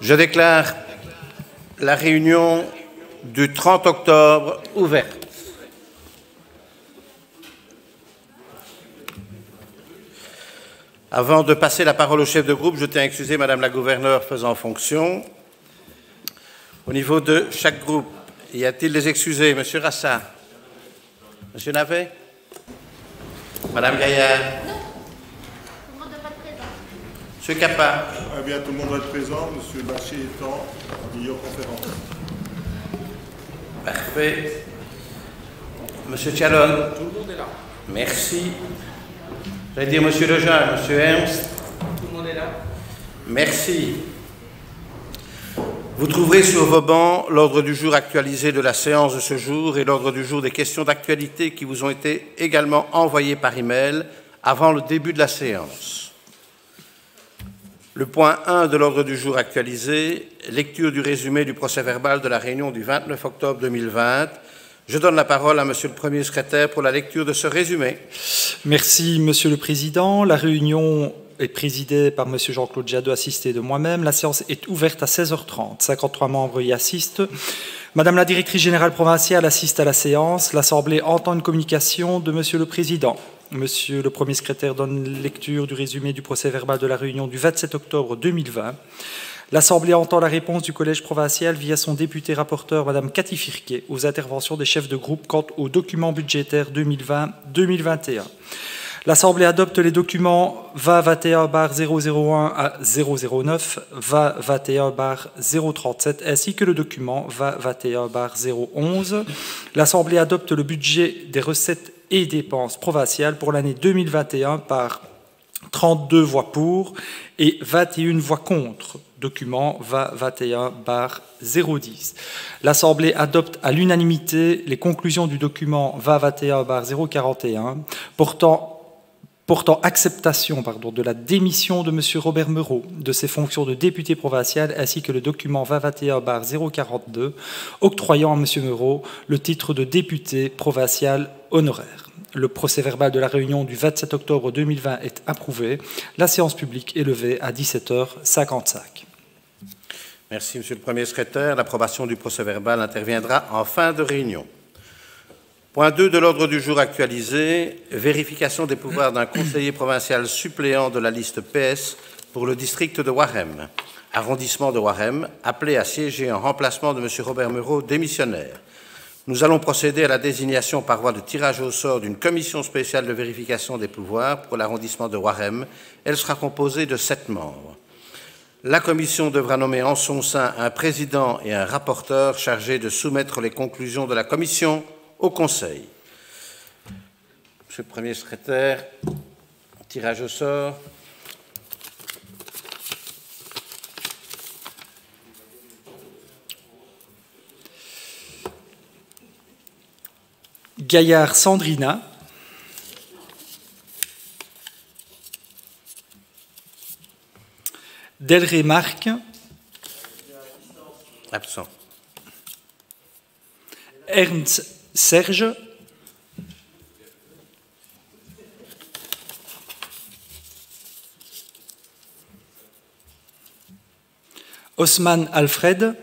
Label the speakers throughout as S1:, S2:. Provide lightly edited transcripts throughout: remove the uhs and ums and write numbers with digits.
S1: Je déclare la réunion du 30 octobre ouverte. Avant de passer la parole au chef de groupe, je tiens à excuser Madame la gouverneure faisant fonction. Au niveau de chaque groupe, y a-t-il des excusés? Monsieur Rassa? Monsieur Navet? Madame Gaillard?
S2: Non, tout le monde doit être présent.
S1: Monsieur Capa?
S3: Eh bien, tout le monde doit être présent, Monsieur Bachet étant en vidéoconférence.
S1: Parfait. Monsieur Tchalon?
S4: Tout le monde est là.
S1: Merci. J'allais dire Monsieur Lejeune, Monsieur Ernst?
S4: Tout le monde est là.
S1: Merci. Vous trouverez sur vos bancs l'ordre du jour actualisé de la séance de ce jour et l'ordre du jour des questions d'actualité qui vous ont été également envoyées par email avant le début de la séance. Le point 1 de l'ordre du jour actualisé, lecture du résumé du procès-verbal de la réunion du 29 octobre 2020. Je donne la parole à Monsieur le Premier secrétaire pour la lecture de ce résumé.
S5: Merci, Monsieur le Président. La réunion est présidée par Monsieur Jean-Claude Jadot, assisté de moi-même. La séance est ouverte à 16h30. 53 membres y assistent. Madame la directrice générale provinciale assiste à la séance. L'Assemblée entend une communication de Monsieur le Président. Monsieur le Premier secrétaire donne lecture du résumé du procès-verbal de la réunion du 27 octobre 2020. L'Assemblée entend la réponse du Collège provincial via son député rapporteur, Madame Cathy Firquet, aux interventions des chefs de groupe quant aux documents budgétaires 2020-2021. L'Assemblée adopte les documents VA21-001 à 009, VA21-037, ainsi que le document VA21-011. L'Assemblée adopte le budget des recettes et dépenses provinciales pour l'année 2021 par 32 voix pour et 21 voix contre. Document VA21-010. L'Assemblée adopte à l'unanimité les conclusions du document VA21-041 portant acceptation de la démission de M. Robert Meurot de ses fonctions de député provincial ainsi que le document VA21-042 octroyant à M. Meurot le titre de député provincial honoraire. Le procès-verbal de la réunion du 27 octobre 2020 est approuvé. La séance publique est levée à 17h55.
S1: Merci, Monsieur le Premier secrétaire. L'approbation du procès-verbal interviendra en fin de réunion. Point 2 de l'ordre du jour actualisé, vérification des pouvoirs d'un conseiller provincial suppléant de la liste PS pour le district de Warem, arrondissement de Warem, appelé à siéger en remplacement de M. Robert Meurot, démissionnaire. Nous allons procéder à la désignation par voie de tirage au sort d'une commission spéciale de vérification des pouvoirs pour l'arrondissement de Warem. Elle sera composée de 7 membres. La commission devra nommer en son sein un président et un rapporteur chargés de soumettre les conclusions de la commission au Conseil. Monsieur le Premier secrétaire, tirage au sort.
S5: Gaillard Sandrina. Delray Marc.
S1: Absent.
S5: Ernst Serge. Osman Alfred.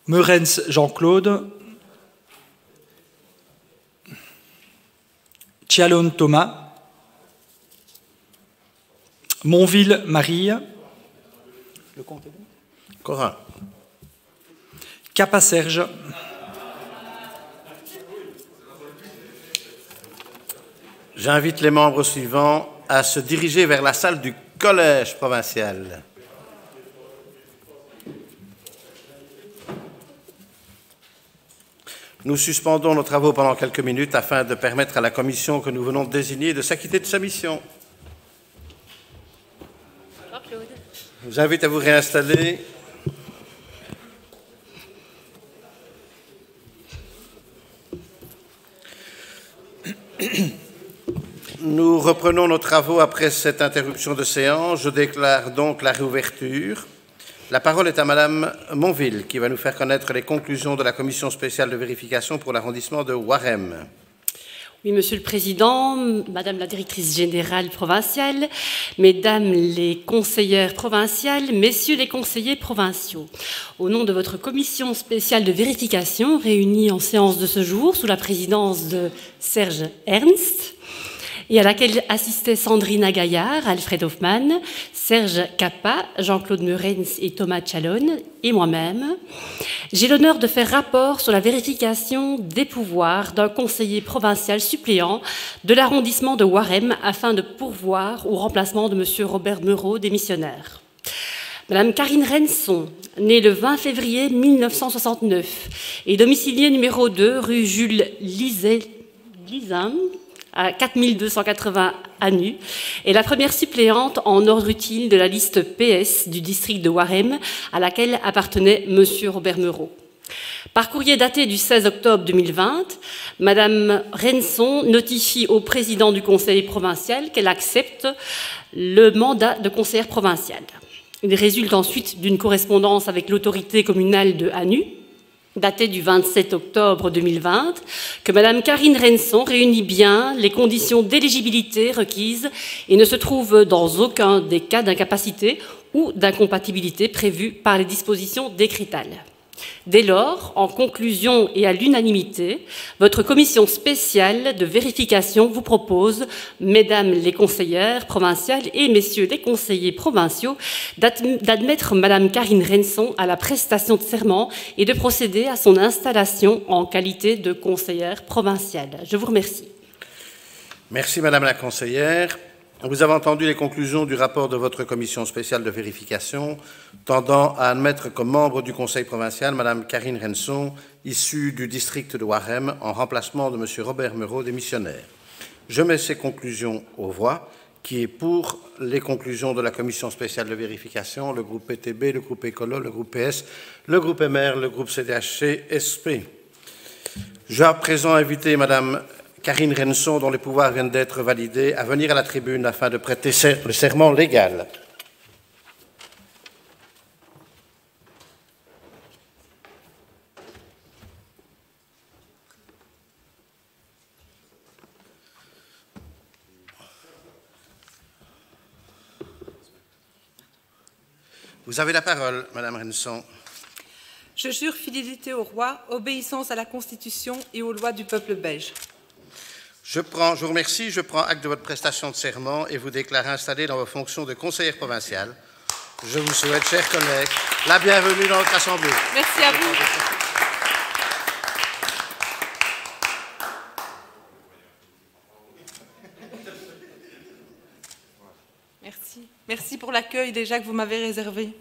S5: Meurens Jean-Claude. Tchalon Thomas. Monville Marie. Le compte est bon.
S1: Corin.
S5: Capa Serge.
S1: J'invite les membres suivants à se diriger vers la salle du Collège provincial. Nous suspendons nos travaux pendant quelques minutes afin de permettre à la commission que nous venons de désigner de s'acquitter de sa mission.
S2: Jean-Claude.
S1: Je vous invite à vous réinstaller. Nous reprenons nos travaux après cette interruption de séance. Je déclare donc la réouverture. La parole est à Madame Monville, qui va nous faire connaître les conclusions de la commission spéciale de vérification pour l'arrondissement de Warem.
S4: Oui, Monsieur le Président, Madame la Directrice Générale Provinciale, Mesdames les conseillères provinciales, Messieurs les conseillers provinciaux, au nom de votre commission spéciale de vérification réunie en séance de ce jour sous la présidence de Serge Ernst, et à laquelle assistaient Sandrine Agaillard, Alfred Hoffmann, Serge Kappa, Jean-Claude Meurens et Thomas Chalon, et moi-même, j'ai l'honneur de faire rapport sur la vérification des pouvoirs d'un conseiller provincial suppléant de l'arrondissement de Waremme afin de pourvoir au remplacement de M. Robert Meurot, démissionnaire. Madame Karine Renson, née le 20 février 1969 et domiciliée numéro 2, rue Jules Lizin, à 4280 Anu, est la première suppléante en ordre utile de la liste PS du district de Waremme, à laquelle appartenait M. Robert Meurot. Par courrier daté du 16 octobre 2020, Madame Renson notifie au président du conseil provincial qu'elle accepte le mandat de conseillère provinciale. Il résulte ensuite d'une correspondance avec l'autorité communale de Anu, datée du 27 octobre 2020, que Madame Karine Renson réunit bien les conditions d'éligibilité requises et ne se trouve dans aucun des cas d'incapacité ou d'incompatibilité prévus par les dispositions décrétales. Dès lors, en conclusion et à l'unanimité, votre commission spéciale de vérification vous propose, Mesdames les conseillères provinciales et Messieurs les conseillers provinciaux, d'admettre Madame Karine Renson à la prestation de serment et de procéder à son installation en qualité de conseillère provinciale. Je vous remercie.
S1: Merci Madame la conseillère. Vous avez entendu les conclusions du rapport de votre commission spéciale de vérification tendant à admettre comme membre du conseil provincial Madame Karine Renson, issue du district de Waremme, en remplacement de M. Robert Meurot, démissionnaire. Je mets ces conclusions aux voix. Qui est pour les conclusions de la commission spéciale de vérification, le groupe PTB, le groupe Écolo, le groupe PS, le groupe MR, le groupe CDHC-SP. Je vais à présent inviter Madame Karine Renson, dont les pouvoirs viennent d'être validés, à venir à la tribune afin de prêter le serment légal. Vous avez la parole, Madame Renson.
S6: Je jure fidélité au roi, obéissance à la Constitution et aux lois du peuple belge.
S1: Je vous remercie. Je prends acte de votre prestation de serment et vous déclare installé dans vos fonctions de conseillère provinciale. Je vous souhaite, chers collègues, la bienvenue dans notre Assemblée.
S6: Merci à vous. Merci. Merci pour l'accueil déjà que vous m'avez réservé.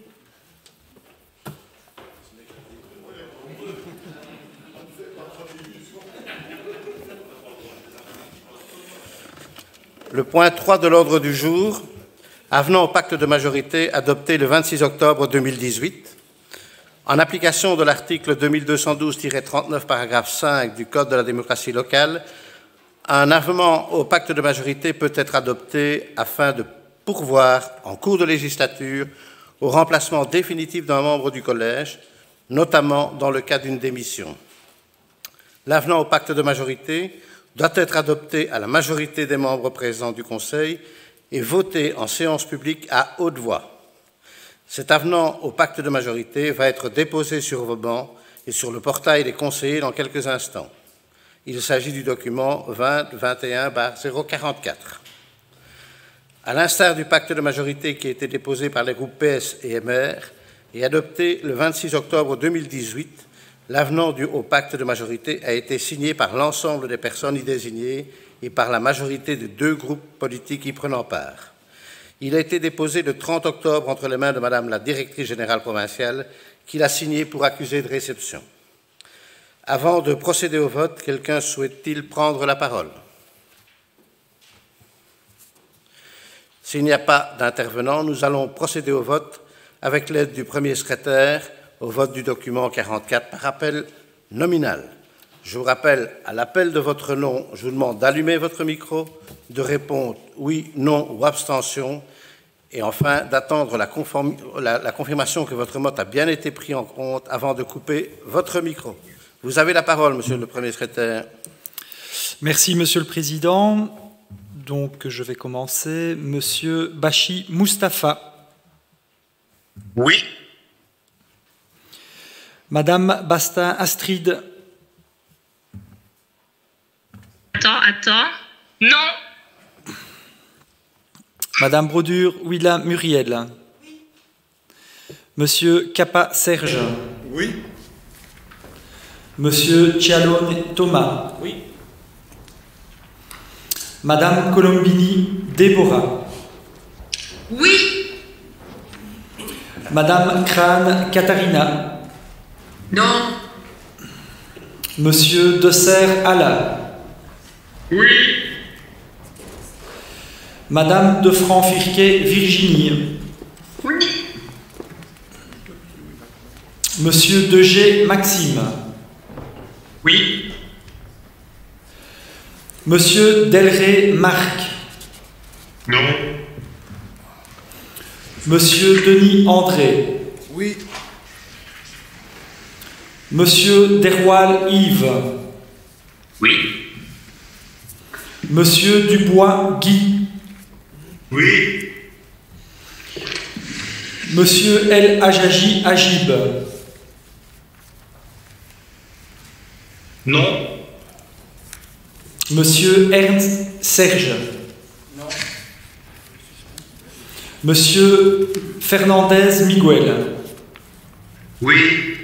S1: Le point 3 de l'ordre du jour, avenant au pacte de majorité adopté le 26 octobre 2018, en application de l'article 2212-39, paragraphe 5 du Code de la démocratie locale, un avenant au pacte de majorité peut être adopté afin de pourvoir, en cours de législature, au remplacement définitif d'un membre du collège, notamment dans le cas d'une démission. L'avenant au pacte de majorité doit être adopté à la majorité des membres présents du Conseil et voté en séance publique à haute voix. Cet avenant au pacte de majorité va être déposé sur vos bancs et sur le portail des conseillers dans quelques instants. Il s'agit du document 2021-044. À l'instar du pacte de majorité qui a été déposé par les groupes PS et MR et adopté le 26 octobre 2018, l'avenant au pacte de majorité a été signé par l'ensemble des personnes y désignées et par la majorité des deux groupes politiques y prenant part. Il a été déposé le 30 octobre entre les mains de Madame la Directrice Générale Provinciale, qui l'a signé pour accuser de réception. Avant de procéder au vote, quelqu'un souhaite-t-il prendre la parole? S'il n'y a pas d'intervenant, nous allons procéder au vote avec l'aide du premier secrétaire au vote du document 44 par appel nominal. Je vous rappelle, à l'appel de votre nom, je vous demande d'allumer votre micro, de répondre oui, non ou abstention, et enfin d'attendre la confirmation que votre vote a bien été pris en compte avant de couper votre micro. Vous avez la parole, Monsieur le Premier secrétaire.
S5: Merci, Monsieur le Président. Donc, je vais commencer. Monsieur Bachi Mustapha.
S7: Oui.
S5: Madame Bastin Astrid.
S7: Attends. Non.
S5: Madame Brodure Willa Muriel. Monsieur Kappa Serge.
S3: Oui.
S5: Monsieur Cialone Thomas.
S1: Oui.
S5: Madame Colombini Déborah.
S7: Oui.
S5: Madame Crane Katharina.
S7: Non.
S5: Monsieur Desserre Alain.
S7: Oui.
S5: Madame de Franc-Firquet Virginie.
S7: Oui.
S5: Monsieur Degé Maxime.
S7: Oui.
S5: Monsieur Delray Marc.
S7: Non.
S5: Monsieur Denis André.
S3: Oui.
S5: Monsieur Derwal Yves.
S7: Oui.
S5: Monsieur Dubois Guy.
S7: Oui.
S5: Monsieur El Ajaji Agib.
S7: Non.
S5: Monsieur Ernst Serge.
S3: Non.
S5: Monsieur Fernandez Miguel.
S7: Oui.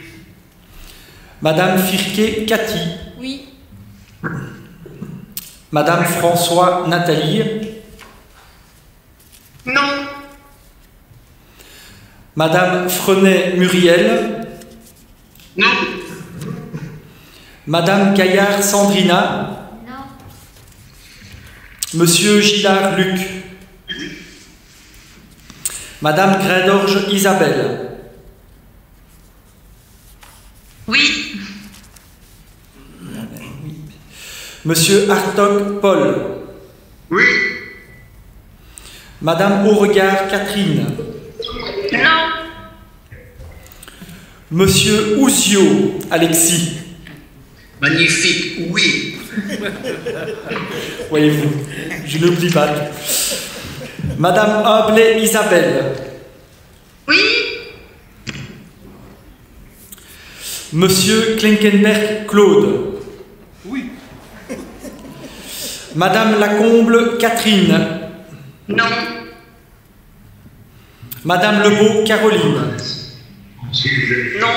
S5: Madame Firquet Cathy.
S2: Oui.
S5: Madame François Nathalie.
S7: Non.
S5: Madame Frenet Muriel.
S7: Non.
S5: Madame Gaillard Sandrina.
S2: Non.
S5: Monsieur Gillard Luc. Madame Graindorge Isabelle.
S7: Oui.
S5: Monsieur Hartog Paul.
S7: Oui.
S5: Madame Beauregard Catherine.
S7: Non.
S5: Monsieur Ouzio Alexis.
S7: Magnifique. Oui.
S5: Voyez-vous, je n'oublie pas. Madame Ablé Isabelle.
S7: Oui.
S5: Monsieur Klinkenberg Claude.
S3: Oui.
S5: Madame Lacomble Catherine.
S7: Non.
S5: Madame Lebeau Caroline.
S7: Non.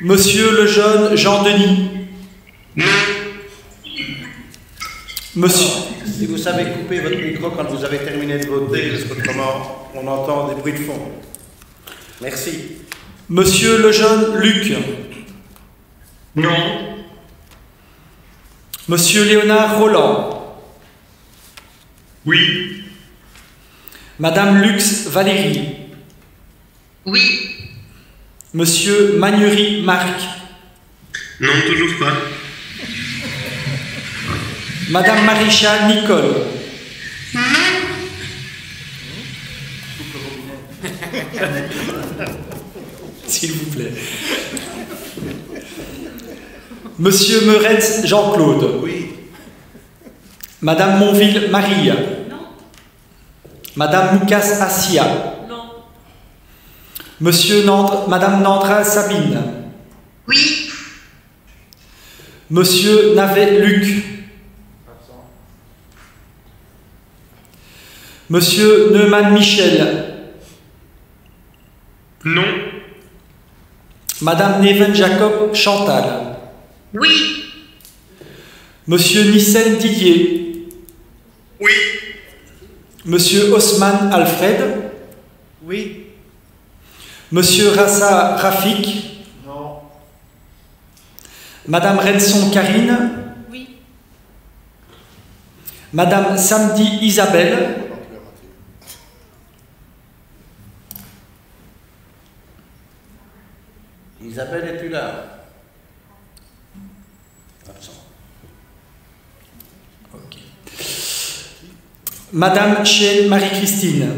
S5: Monsieur Lejeune Jean-Denis.
S7: Non.
S5: Monsieur,
S1: Si vous savez couper votre micro quand vous avez terminé de voter, parce qu'autrement, on entend des bruits de fond. Merci.
S5: Monsieur Lejeune Luc.
S7: Non.
S5: Monsieur Léonard Roland.
S7: Oui.
S5: Madame Lux Valérie.
S7: Oui.
S5: Monsieur Magnury Marc.
S7: Non, toujours pas.
S5: Madame Maréchal Nicole. S'il vous plaît. Monsieur Meretz Jean-Claude.
S3: Oui.
S5: Madame Monville Marie.
S4: Non.
S5: Madame Moukas Assia.
S4: Non.
S5: Madame Nandra Sabine.
S7: Oui.
S5: Monsieur Navet Luc. Monsieur Neumann Michel.
S7: Non.
S5: Madame Neven Jacob Chantal.
S7: Oui.
S5: Monsieur Nissen Didier.
S7: Oui.
S5: Monsieur Osman Alfred.
S1: Oui.
S5: Monsieur Rassa Rafik.
S3: Non.
S5: Madame Renson Karine.
S4: Oui.
S5: Madame Samedi Isabelle.
S1: Isabelle, es-tu là? Absent.
S5: Ok. Madame Chen Marie-Christine.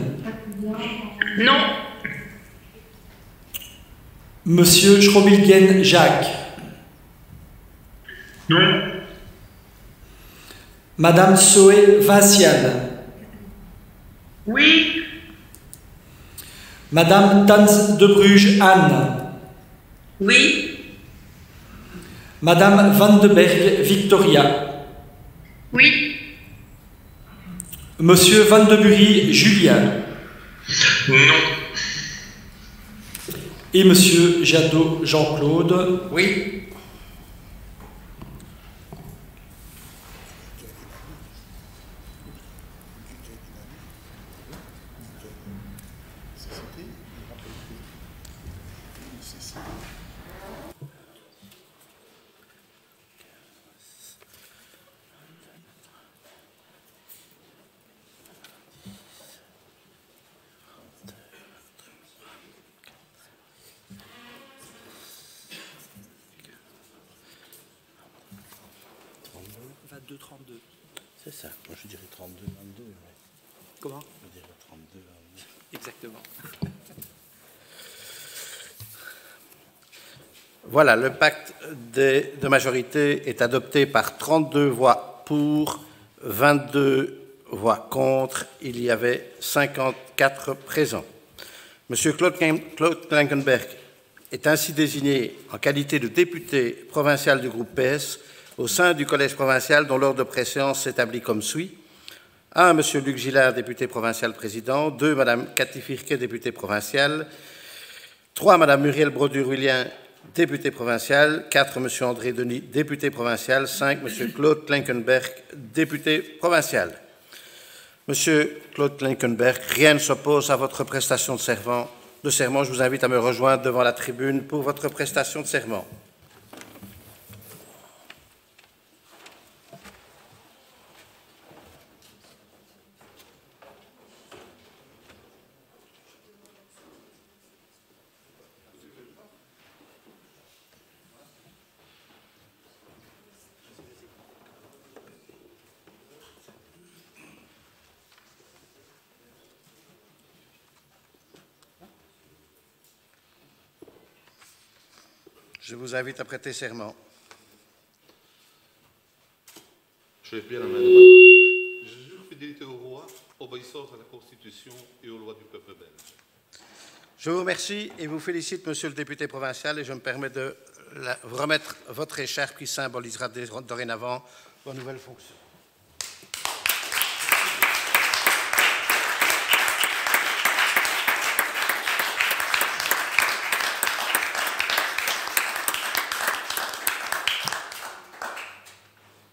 S7: Non.
S5: Monsieur Schrobilgen Jacques.
S7: Non.
S5: Madame Soé Vinciane.
S7: Oui.
S5: Madame Tanz de Bruges Anne.
S7: Oui.
S5: Madame Van de Berg Victoria.
S7: Oui.
S5: Monsieur Van de Bury Julien.
S7: Non.
S5: Et Monsieur Jadot Jean-Claude.
S1: Oui. C'est ça. Moi, je dirais 32, 22. Ouais.
S5: Comment?
S1: Je dirais 32, 22.
S5: Exactement.
S1: Voilà, le pacte de majorité est adopté par 32 voix pour, 22 voix contre. Il y avait 54 présents. Monsieur Claude Klinkenberg est ainsi désigné en qualité de député provincial du groupe PS au sein du collège provincial dont l'ordre de préséance s'établit comme suit. 1. Monsieur Luc Gillard, député provincial président. 2. Madame Cathy Firquet, députée provinciale. 3. Madame Muriel Brodure-Willien, député provincial. 4. Monsieur André Denis, député provincial. 5. Monsieur Claude Klinkenberg, député provincial. Monsieur Claude Klinkenberg, rien ne s'oppose à votre prestation de serment. Je vous invite à me rejoindre devant la tribune pour votre prestation de serment. Je vous invite à prêter serment.
S8: Je lève bien la main devant. Je jure fidélité au roi, obéissance à la Constitution et aux lois du peuple belge.
S1: Je vous remercie et vous félicite, monsieur le député provincial, et je me permets de vous remettre votre écharpe qui symbolisera dorénavant vos nouvelles fonctions.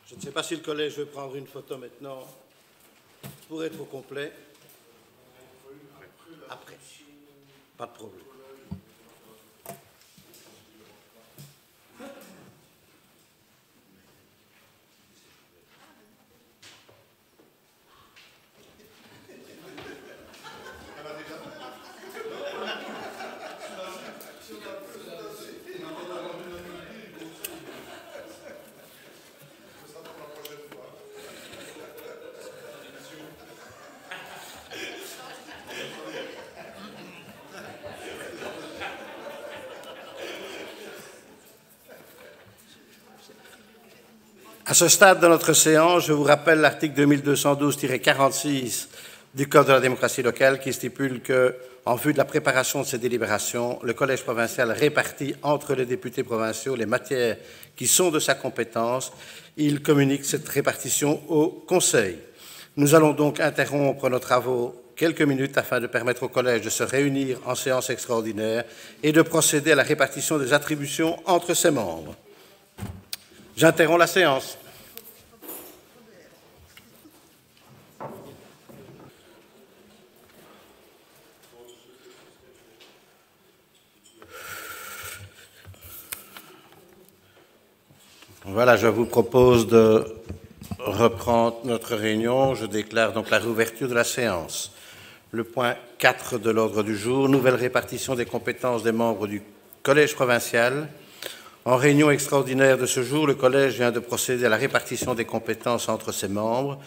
S1: Je ne sais pas si le collège veut prendre une photo maintenant pour être au complet. Après. Pas de problème. À ce stade de notre séance, je vous rappelle l'article 2212-46 du Code de la démocratie locale qui stipule que, en vue de la préparation de ces délibérations, le collège provincial répartit entre les députés provinciaux les matières qui sont de sa compétence. Il communique cette répartition au Conseil. Nous allons donc interrompre nos travaux quelques minutes afin de permettre au collège de se réunir en séance extraordinaire et de procéder à la répartition des attributions entre ses membres. J'interromps la séance. Voilà, je vous propose de reprendre notre réunion. Je déclare donc la réouverture de la séance. Le point 4 de l'ordre du jour, nouvelle répartition des compétences des membres du collège provincial. En réunion extraordinaire de ce jour, le collège vient de procéder à la répartition des compétences entre ses membres.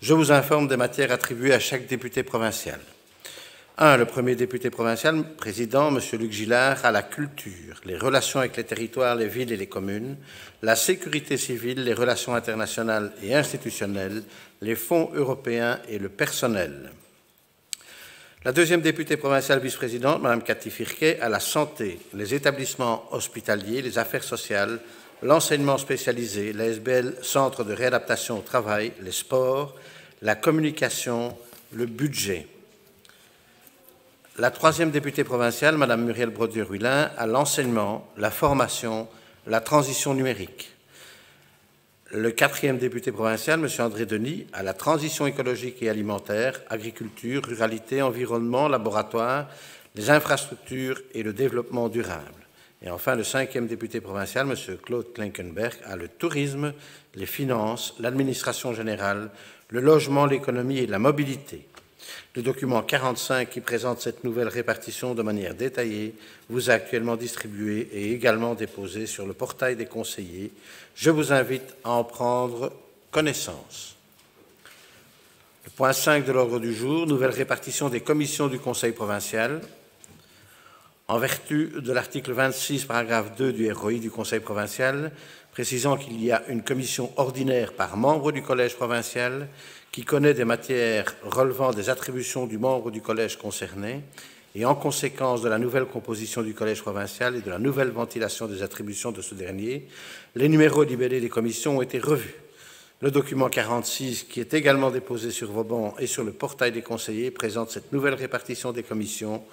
S1: Je vous informe des matières attribuées à chaque député provincial. 1. Le premier député provincial, président, M. Luc Gillard, à la culture, les relations avec les territoires, les villes et les communes, la sécurité civile, les relations internationales et institutionnelles, les fonds européens et le personnel. La deuxième députée provinciale vice-présidente, Mme Cathy Firquet, à la santé, les établissements hospitaliers, les affaires sociales, l'enseignement spécialisé, l'ASBL, centre de réadaptation au travail, les sports, la communication, le budget. La troisième députée provinciale, Mme Muriel Brodieu-Ruilin, à l'enseignement, la formation, la transition numérique. Le quatrième député provincial, M. André Denis, à la transition écologique et alimentaire, agriculture, ruralité, environnement, laboratoire, les infrastructures et le développement durable. Et enfin, le cinquième député provincial, M. Claude Klinkenberg, à le tourisme, les finances, l'administration générale, le logement, l'économie et la mobilité. Le document 45 qui présente cette nouvelle répartition de manière détaillée vous est actuellement distribué et également déposé sur le portail des conseillers. Je vous invite à en prendre connaissance. Le point 5 de l'ordre du jour, nouvelle répartition des commissions du Conseil provincial. En vertu de l'article 26, paragraphe 2 du ROI du Conseil provincial, précisant qu'il y a une commission ordinaire par membre du Collège provincial qui connaît des matières relevant des attributions du membre du collège concerné, et en conséquence de la nouvelle composition du collège provincial et de la nouvelle ventilation des attributions de ce dernier, les numéros libellés des commissions ont été revus. Le document 46, qui est également déposé sur vos bancs et sur le portail des conseillers, présente cette nouvelle répartition des commissions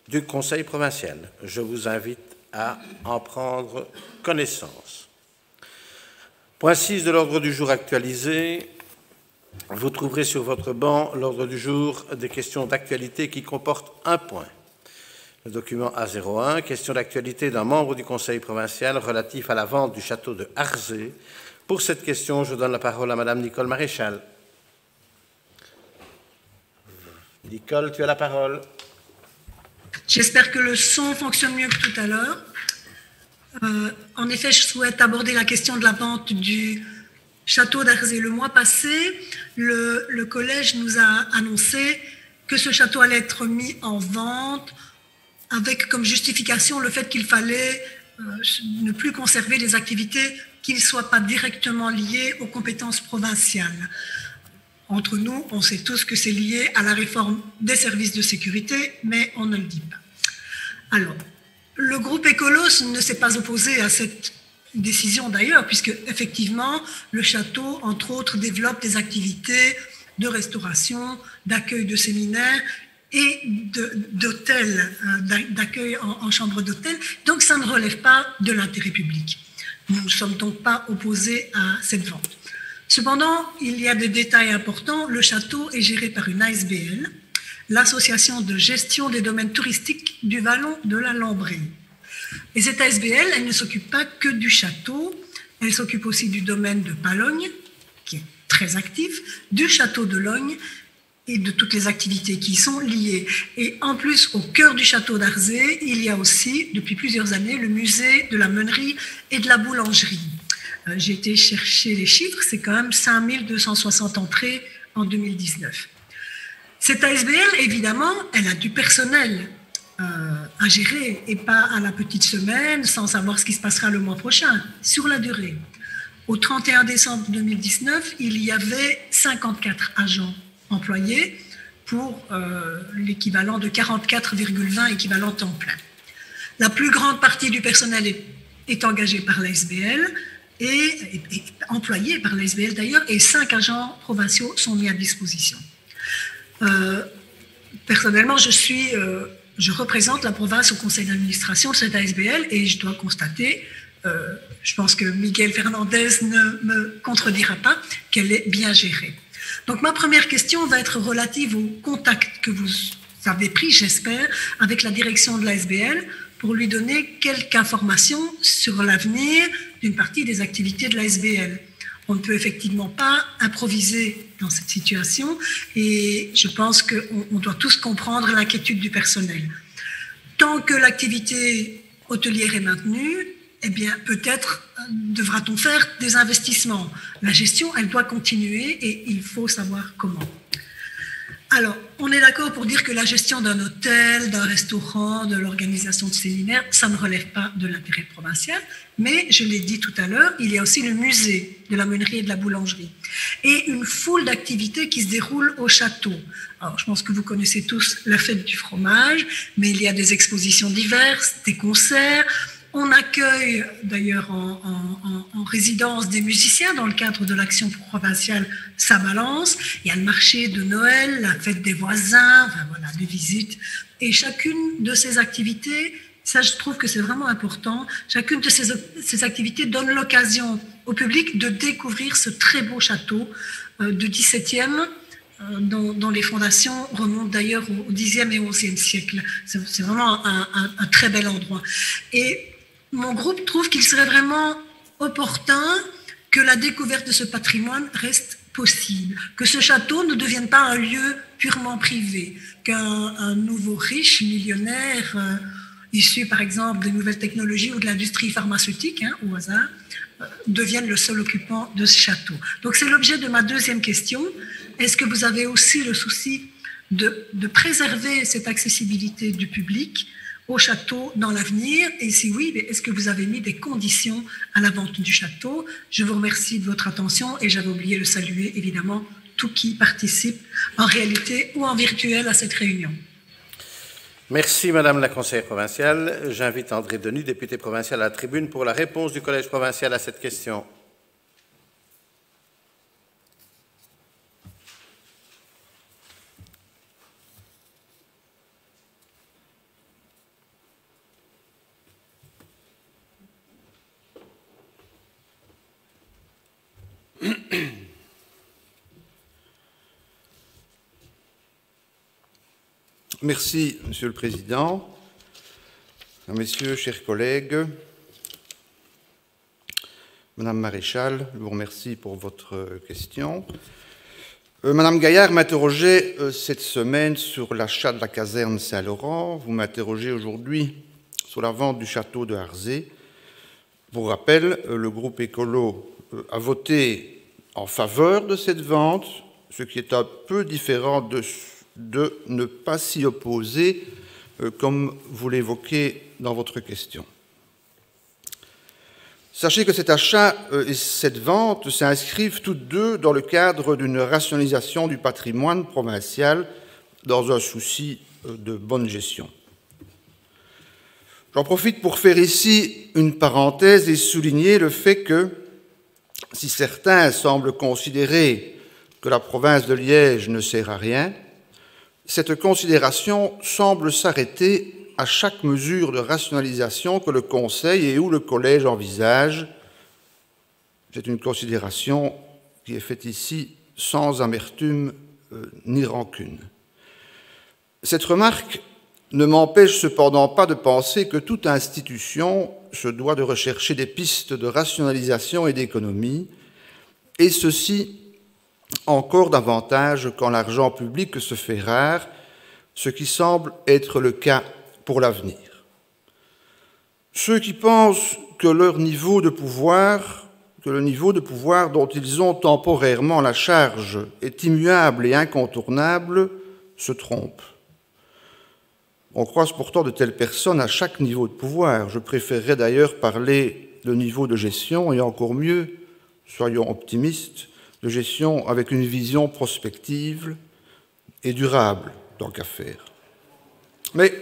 S1: du Conseil provincial. Je vous invite à en prendre connaissance. Point 6 de l'ordre du jour actualisé. Vous trouverez sur votre banc l'ordre du jour des questions d'actualité qui comporte un point. Le document A01, question d'actualité d'un membre du Conseil provincial relatif à la vente du château de Harzé. Pour cette question, je donne la parole à Madame Nicole Maréchal. Nicole, tu as la parole.
S9: J'espère que le son fonctionne mieux que tout à l'heure. En effet, je souhaite aborder la question de la vente du château d'Harzé. Le mois passé, le collège nous a annoncé que ce château allait être mis en vente avec comme justification le fait qu'il fallait ne plus conserver les activités qui ne soient pas directement liées aux compétences provinciales. Entre nous, on sait tous que c'est lié à la réforme des services de sécurité, mais on ne le dit pas. Alors, le groupe Écolos ne s'est pas opposé à cette décision d'ailleurs, puisque effectivement, le château, entre autres, développe des activités de restauration, d'accueil de séminaires et d'hôtels, d'accueil en chambre d'hôtel. Donc, ça ne relève pas de l'intérêt public. Nous ne sommes donc pas opposés à cette vente. Cependant, il y a des détails importants. Le château est géré par une ASBL, l'Association de gestion des domaines touristiques du Vallon de la Lambrée. Et cette ASBL, elle ne s'occupe pas que du château, elle s'occupe aussi du domaine de Palogne, qui est très actif, du château de Logne et de toutes les activités qui y sont liées. Et en plus, au cœur du château d'Harzé, il y a aussi, depuis plusieurs années, le musée de la meunerie et de la boulangerie. J'ai été chercher les chiffres, c'est quand même 5260 entrées en 2019. Cette ASBL, évidemment, elle a du personnel à gérer et pas à la petite semaine sans savoir ce qui se passera le mois prochain, sur la durée. Au 31 décembre 2019, il y avait 54 agents employés pour l'équivalent de 44,20 équivalents temps plein. La plus grande partie du personnel est engagée par l'ASBL et employée par l'ASBL d'ailleurs, et 5 agents provinciaux sont mis à disposition. Personnellement, je représente la province au conseil d'administration de cette ASBL et je dois constater, je pense que Miguel Fernandez ne me contredira pas, qu'elle est bien gérée. Donc ma première question va être relative au contact que vous avez pris, j'espère, avec la direction de l'ASBL pour lui donner quelques informations sur l'avenir d'une partie des activités de l'ASBL. On ne peut effectivement pas improviser dans cette situation et je pense qu'on doit tous comprendre l'inquiétude du personnel. Tant que l'activité hôtelière est maintenue, eh bien, peut-être devra-t-on faire des investissements. La gestion, elle doit continuer et il faut savoir comment. Alors, on est d'accord pour dire que la gestion d'un hôtel, d'un restaurant, de l'organisation de séminaires, ça ne relève pas de l'intérêt provincial, mais je l'ai dit tout à l'heure, il y a aussi le musée de la meunerie et de la boulangerie et une foule d'activités qui se déroulent au château. Alors, je pense que vous connaissez tous la fête du fromage, mais il y a des expositions diverses, des concerts. On accueille d'ailleurs en résidence des musiciens dans le cadre de l'action provinciale Ça Balance. Il y a le marché de Noël, la fête des voisins, enfin voilà, des visites. Et chacune de ces activités, ça je trouve que c'est vraiment important, chacune de ces activités donne l'occasion au public de découvrir ce très beau château du XVIIe, dont les fondations remontent d'ailleurs au Xe et XIe siècle. C'est vraiment un très bel endroit. Et mon groupe trouve qu'il serait vraiment opportun que la découverte de ce patrimoine reste possible, que ce château ne devienne pas un lieu purement privé, qu'un nouveau riche millionnaire issu par exemple des nouvelles technologies ou de l'industrie pharmaceutique, au hasard, devienne le seul occupant de ce château. Donc c'est l'objet de ma deuxième question. Est-ce que vous avez aussi le souci de préserver cette accessibilité du public au château dans l'avenir? Et si oui, est-ce que vous avez mis des conditions à la vente du château? Je vous remercie de votre attention et j'avais oublié de saluer évidemment tout qui participe en réalité ou en virtuel à cette réunion.
S1: Merci Madame la conseillère provinciale. J'invite André Denis, député provincial à la tribune, pour la réponse du Collège provincial à cette question.
S10: Merci, Monsieur le Président. Messieurs, chers collègues, Madame Maréchal, je vous remercie pour votre question. Madame Gaillard m'interrogeait cette semaine sur l'achat de la caserne Saint-Laurent. Vous m'interrogez aujourd'hui sur la vente du château de Harzé. Pour rappel, le groupe écolo a voté en faveur de cette vente, ce qui est un peu différent de ne pas s'y opposer, comme vous l'évoquez dans votre question. Sachez que cet achat et cette vente s'inscrivent toutes deux dans le cadre d'une rationalisation du patrimoine provincial dans un souci de bonne gestion. J'en profite pour faire ici une parenthèse et souligner le fait que, si certains semblent considérer que la province de Liège ne sert à rien, cette considération semble s'arrêter à chaque mesure de rationalisation que le Conseil et ou le Collège envisagent. C'est une considération qui est faite ici sans amertume ni rancune. Cette remarque ne m'empêche cependant pas de penser que toute institution se doit de rechercher des pistes de rationalisation et d'économie, et ceci encore davantage quand l'argent public se fait rare, ce qui semble être le cas pour l'avenir. Ceux qui pensent que le niveau de pouvoir dont ils ont temporairement la charge est immuable et incontournable se trompent. On croise pourtant de telles personnes à chaque niveau de pouvoir. Je préférerais d'ailleurs parler de niveau de gestion, et encore mieux, soyons optimistes, de gestion avec une vision prospective et durable, tant qu'à faire. Mais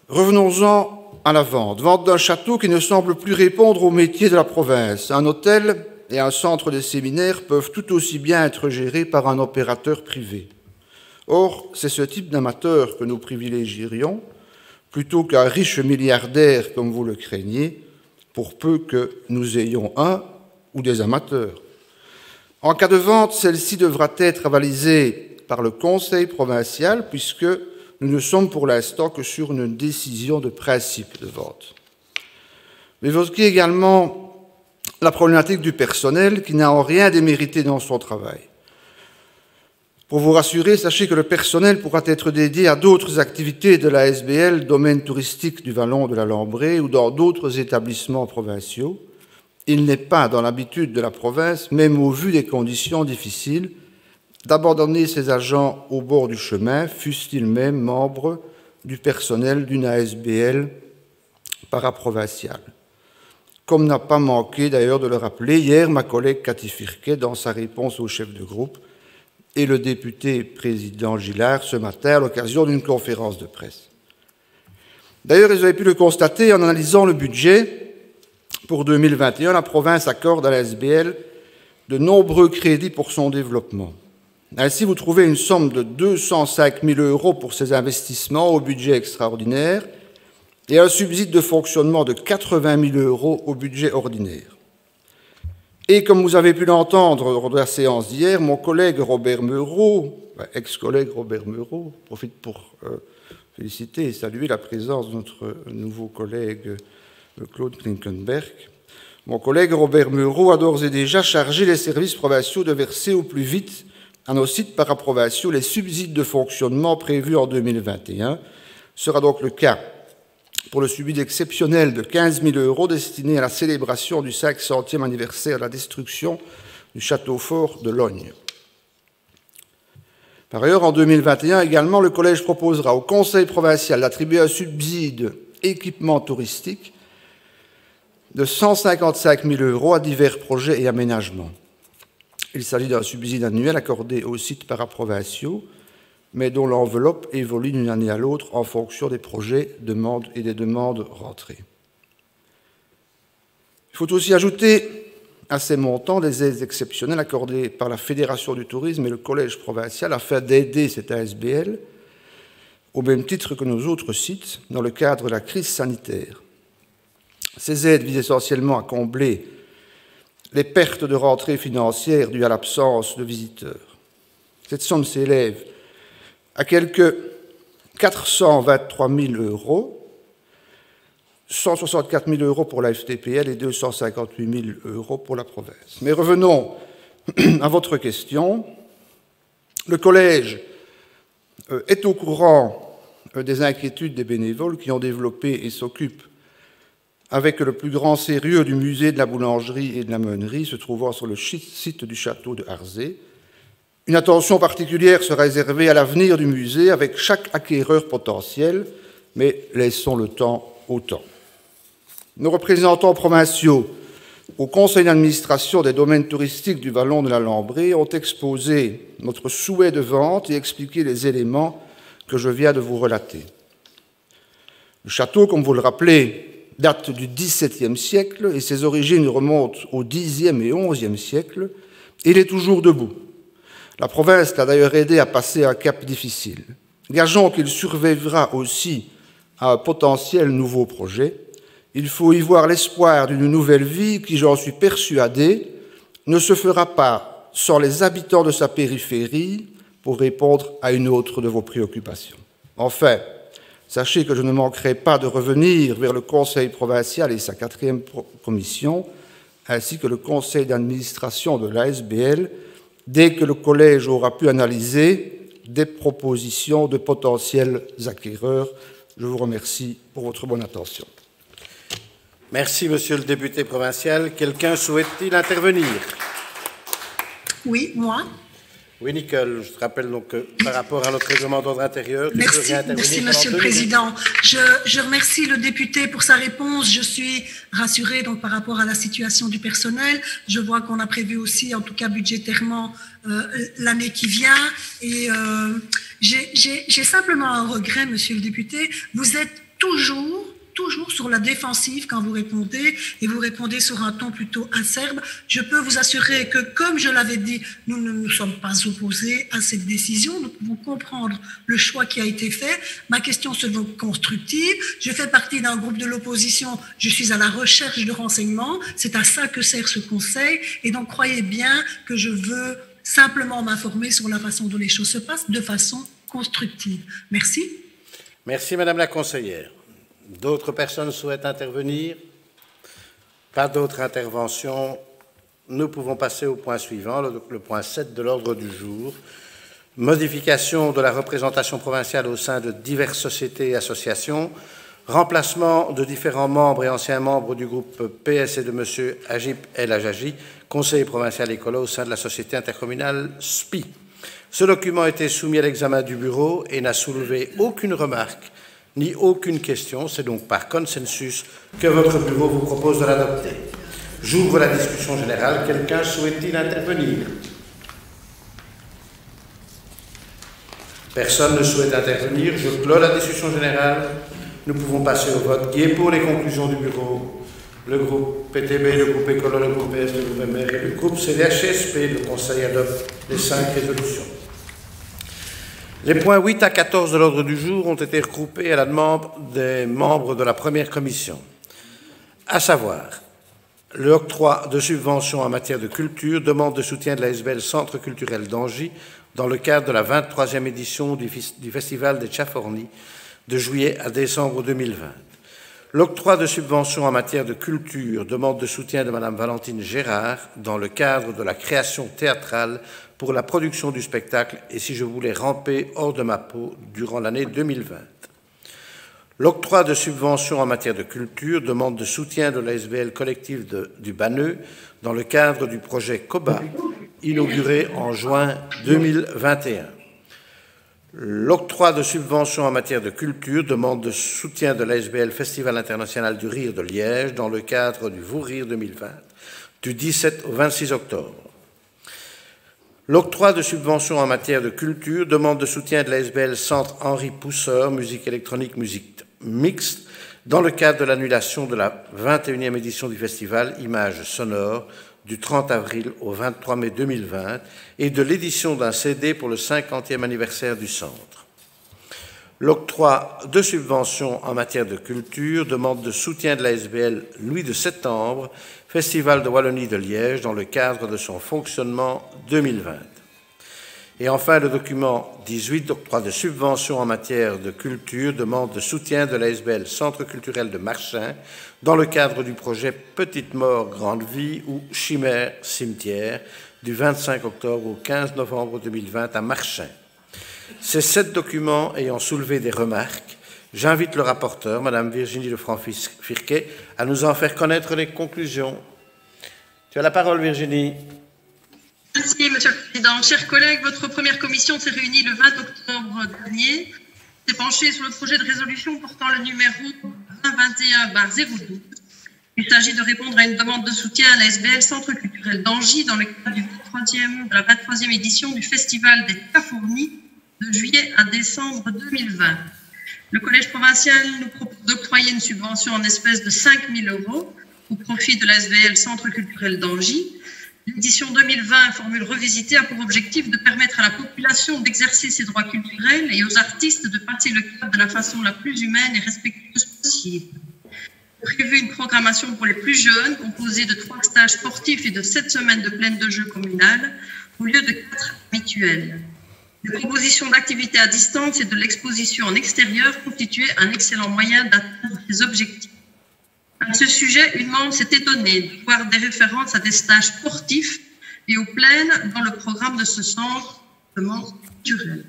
S10: revenons-en à la vente. Vente d'un château qui ne semble plus répondre aux métiers de la province. Un hôtel et un centre de séminaire peuvent tout aussi bien être gérés par un opérateur privé. Or, c'est ce type d'amateur que nous privilégierions, plutôt qu'un riche milliardaire comme vous le craignez, pour peu que nous ayons un ou des amateurs. En cas de vente, celle-ci devra être avalisée par le Conseil provincial, puisque nous ne sommes pour l'instant que sur une décision de principe de vente. Mais évoquez également la problématique du personnel qui n'a en rien démérité dans son travail. Pour vous rassurer, sachez que le personnel pourra être dédié à d'autres activités de la SBL, domaine touristique du Vallon de la Lambrée ou dans d'autres établissements provinciaux. Il n'est pas dans l'habitude de la province, même au vu des conditions difficiles, d'abandonner ses agents au bord du chemin, fussent-ils même membres du personnel d'une ASBL paraprovinciale. Comme n'a pas manqué d'ailleurs de le rappeler hier ma collègue Cathy Firquet dans sa réponse au chef de groupe et le député président Gillard ce matin à l'occasion d'une conférence de presse. D'ailleurs, ils avaient pu le constater en analysant le budget. Pour 2021, la province accorde à la SBL de nombreux crédits pour son développement. Ainsi, vous trouvez une somme de 205 000 € pour ces investissements au budget extraordinaire et un subside de fonctionnement de 80 000 € au budget ordinaire. Et comme vous avez pu l'entendre lors de la séance d'hier, mon collègue Robert Meurot, ex-collègue Robert Meurot, profite pour féliciter et saluer la présence de notre nouveau collègue Claude Klinkenberg. Mon collègue Robert Meurot a d'ores et déjà chargé les services provinciaux de verser au plus vite à nos sites paraprovinciaux les subsides de fonctionnement prévus en 2021. Ce sera donc le cas pour le subside exceptionnel de 15 000 € destiné à la célébration du 500e anniversaire de la destruction du château fort de Logne. Par ailleurs, en 2021 également, le Collège proposera au Conseil provincial d'attribuer un subside équipement touristique de 155 000 € à divers projets et aménagements. Il s'agit d'un subside annuel accordé aux sites paraprovinciaux, mais dont l'enveloppe évolue d'une année à l'autre en fonction des projets, demandes et des demandes rentrées. Il faut aussi ajouter à ces montants des aides exceptionnelles accordées par la Fédération du tourisme et le Collège provincial afin d'aider cette ASBL, au même titre que nos autres sites, dans le cadre de la crise sanitaire. Ces aides visent essentiellement à combler les pertes de rentrées financières dues à l'absence de visiteurs. Cette somme s'élève à quelque 423 000 €, 164 000 € pour la FTPL et 258 000 € pour la province. Mais revenons à votre question. Le Collège est au courant des inquiétudes des bénévoles qui ont développé et s'occupent avec le plus grand sérieux du musée de la boulangerie et de la meunerie se trouvant sur le site du château de Harzé. Une attention particulière sera réservée à l'avenir du musée avec chaque acquéreur potentiel, mais laissons le temps au temps. Nos représentants provinciaux au conseil d'administration des domaines touristiques du Vallon de la Lambrée ont exposé notre souhait de vente et expliqué les éléments que je viens de vous relater. Le château, comme vous le rappelez, date du XVIIe siècle et ses origines remontent au Xe et XIe siècle. Il est toujours debout. La province l'a d'ailleurs aidé à passer un cap difficile. Gageons qu'il survivra aussi à un potentiel nouveau projet. Il faut y voir l'espoir d'une nouvelle vie qui, j'en suis persuadé, ne se fera pas sans les habitants de sa périphérie pour répondre à une autre de vos préoccupations. Enfin, sachez que je ne manquerai pas de revenir vers le Conseil provincial et sa 4e commission, ainsi que le Conseil d'administration de l'ASBL, dès que le Collège aura pu analyser des propositions de potentiels acquéreurs. Je vous remercie pour votre bonne attention.
S1: Merci, monsieur le député provincial. Quelqu'un souhaite-t-il intervenir?
S9: Oui, moi.
S1: Oui, Nicole, je te rappelle donc que par rapport à notre règlement d'ordre intérieur, tu peux réintervenir.
S9: Merci, Monsieur le Président. Je remercie le député pour sa réponse. Je suis rassurée donc, par rapport à la situation du personnel. Je vois qu'on a prévu aussi, en tout cas budgétairement, l'année qui vient. Et j'ai simplement un regret, Monsieur le député. Vous êtes toujours sur la défensive quand vous répondez, et vous répondez sur un ton plutôt acerbe. Je peux vous assurer que, comme je l'avais dit, nous ne nous sommes pas opposés à cette décision. Nous pouvons comprendre le choix qui a été fait. Ma question se veut constructive. Je fais partie d'un groupe de l'opposition. Je suis à la recherche de renseignements. C'est à ça que sert ce conseil. Et donc, croyez bien que je veux simplement m'informer sur la façon dont les choses se passent de façon constructive. Merci.
S1: Merci, Madame la conseillère. D'autres personnes souhaitent intervenir? Pas d'autres interventions. Nous pouvons passer au point suivant, le point 7 de l'ordre du jour. Modification de la représentation provinciale au sein de diverses sociétés et associations. Remplacement de différents membres et anciens membres du groupe PS et de M. Agip El Ajaji, conseiller provincial écolo au sein de la société intercommunale SPI. Ce document a été soumis à l'examen du bureau et n'a soulevé aucune remarque ni aucune question. C'est donc par consensus que votre bureau vous propose de l'adopter. J'ouvre la discussion générale. Quelqu'un souhaite-t-il intervenir? Personne ne souhaite intervenir. Je clôt la discussion générale. Nous pouvons passer au vote. Qui est pour les conclusions du bureau? Le groupe PTB, le groupe Écolo, le groupe PS, le groupe MR et le groupe CDHSP. Le Conseil adopte les 5 résolutions. Les points 8 à 14 de l'ordre du jour ont été regroupés à la demande des membres de la première commission, à savoir l'octroi de subventions en matière de culture, demande de soutien de l'ASBL Centre culturel d'Angy dans le cadre de la 23e édition du Festival des Tchafornis de juillet à décembre 2020. L'octroi de subventions en matière de culture, demande de soutien de Mme Valentine Gérard dans le cadre de la création théâtrale pour la production du spectacle « Et si je voulais ramper hors de ma peau » durant l'année 2020. L'octroi de subventions en matière de culture, demande de soutien de l'ASBL collective du Banneux dans le cadre du projet COBA, inauguré en juin 2021. L'octroi de subventions en matière de culture, demande de soutien de l'ASBL Festival international du rire de Liège dans le cadre du Vous Rire 2020, du 17 au 26 octobre. L'octroi de subventions en matière de culture, demande de soutien de l'ASBL Centre Henri Pousseur, musique électronique, musique mixte, dans le cadre de l'annulation de la 21e édition du festival Images sonores du 30 avril au 23 mai 2020 et de l'édition d'un CD pour le 50e anniversaire du centre. L'octroi de subventions en matière de culture, demande de soutien de l'ASBL Louis de Septembre, Festival de Wallonie de Liège, dans le cadre de son fonctionnement 2020. Et enfin, le document 18 d'octroi de subventions en matière de culture, demande de soutien de l'ASBL Centre culturel de Marchin, dans le cadre du projet Petite Mort, Grande Vie ou Chimère, Cimetière, du 25 octobre au 15 novembre 2020 à Marchin. Ces 7 documents ayant soulevé des remarques, j'invite le rapporteur, Mme Virginie Lefranc-Firquet, à nous en faire connaître les conclusions. Tu as la parole, Virginie.
S11: Merci, Monsieur le Président. Chers collègues, votre première commission s'est réunie le 20 octobre dernier, s'est penchée sur le projet de résolution portant le numéro 2021-012. Il s'agit de répondre à une demande de soutien à l'ASBL Centre culturel d'Angy dans le cadre de la 23e édition du Festival des Tchafornis de juillet à décembre 2020. Le Collège provincial nous propose d'octroyer une subvention en espèces de 5 000 € au profit de l'ASBL Centre culturel d'Angy. L'édition 2020, formule revisitée, a pour objectif de permettre à la population d'exercer ses droits culturels et aux artistes de passer le cap de la façon la plus humaine et respectueuse possible. Prévu une programmation pour les plus jeunes, composée de 3 stages sportifs et de 7 semaines de plaine de jeu communales, au lieu de 4 habituels. Les propositions d'activités à distance et de l'exposition en extérieur constituaient un excellent moyen d'atteindre ces objectifs. À ce sujet, une membre s'est étonnée de voir des références à des stages sportifs et aux plaines dans le programme de ce centre culturel.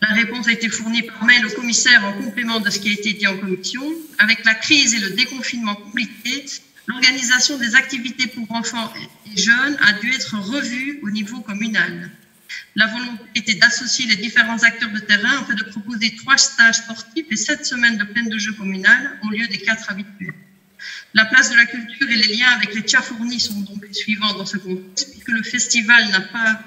S11: La réponse a été fournie par mail au commissaire en complément de ce qui a été dit en commission. Avec la crise et le déconfinement compliqué, l'organisation des activités pour enfants et jeunes a dû être revue au niveau communal. La volonté était d'associer les différents acteurs de terrain afin de proposer 3 stages sportifs et 7 semaines de plaine de jeu communale au lieu des 4 habituels. La place de la culture et les liens avec les Tchafornis sont donc les suivants dans ce contexte, puisque le festival n'a pas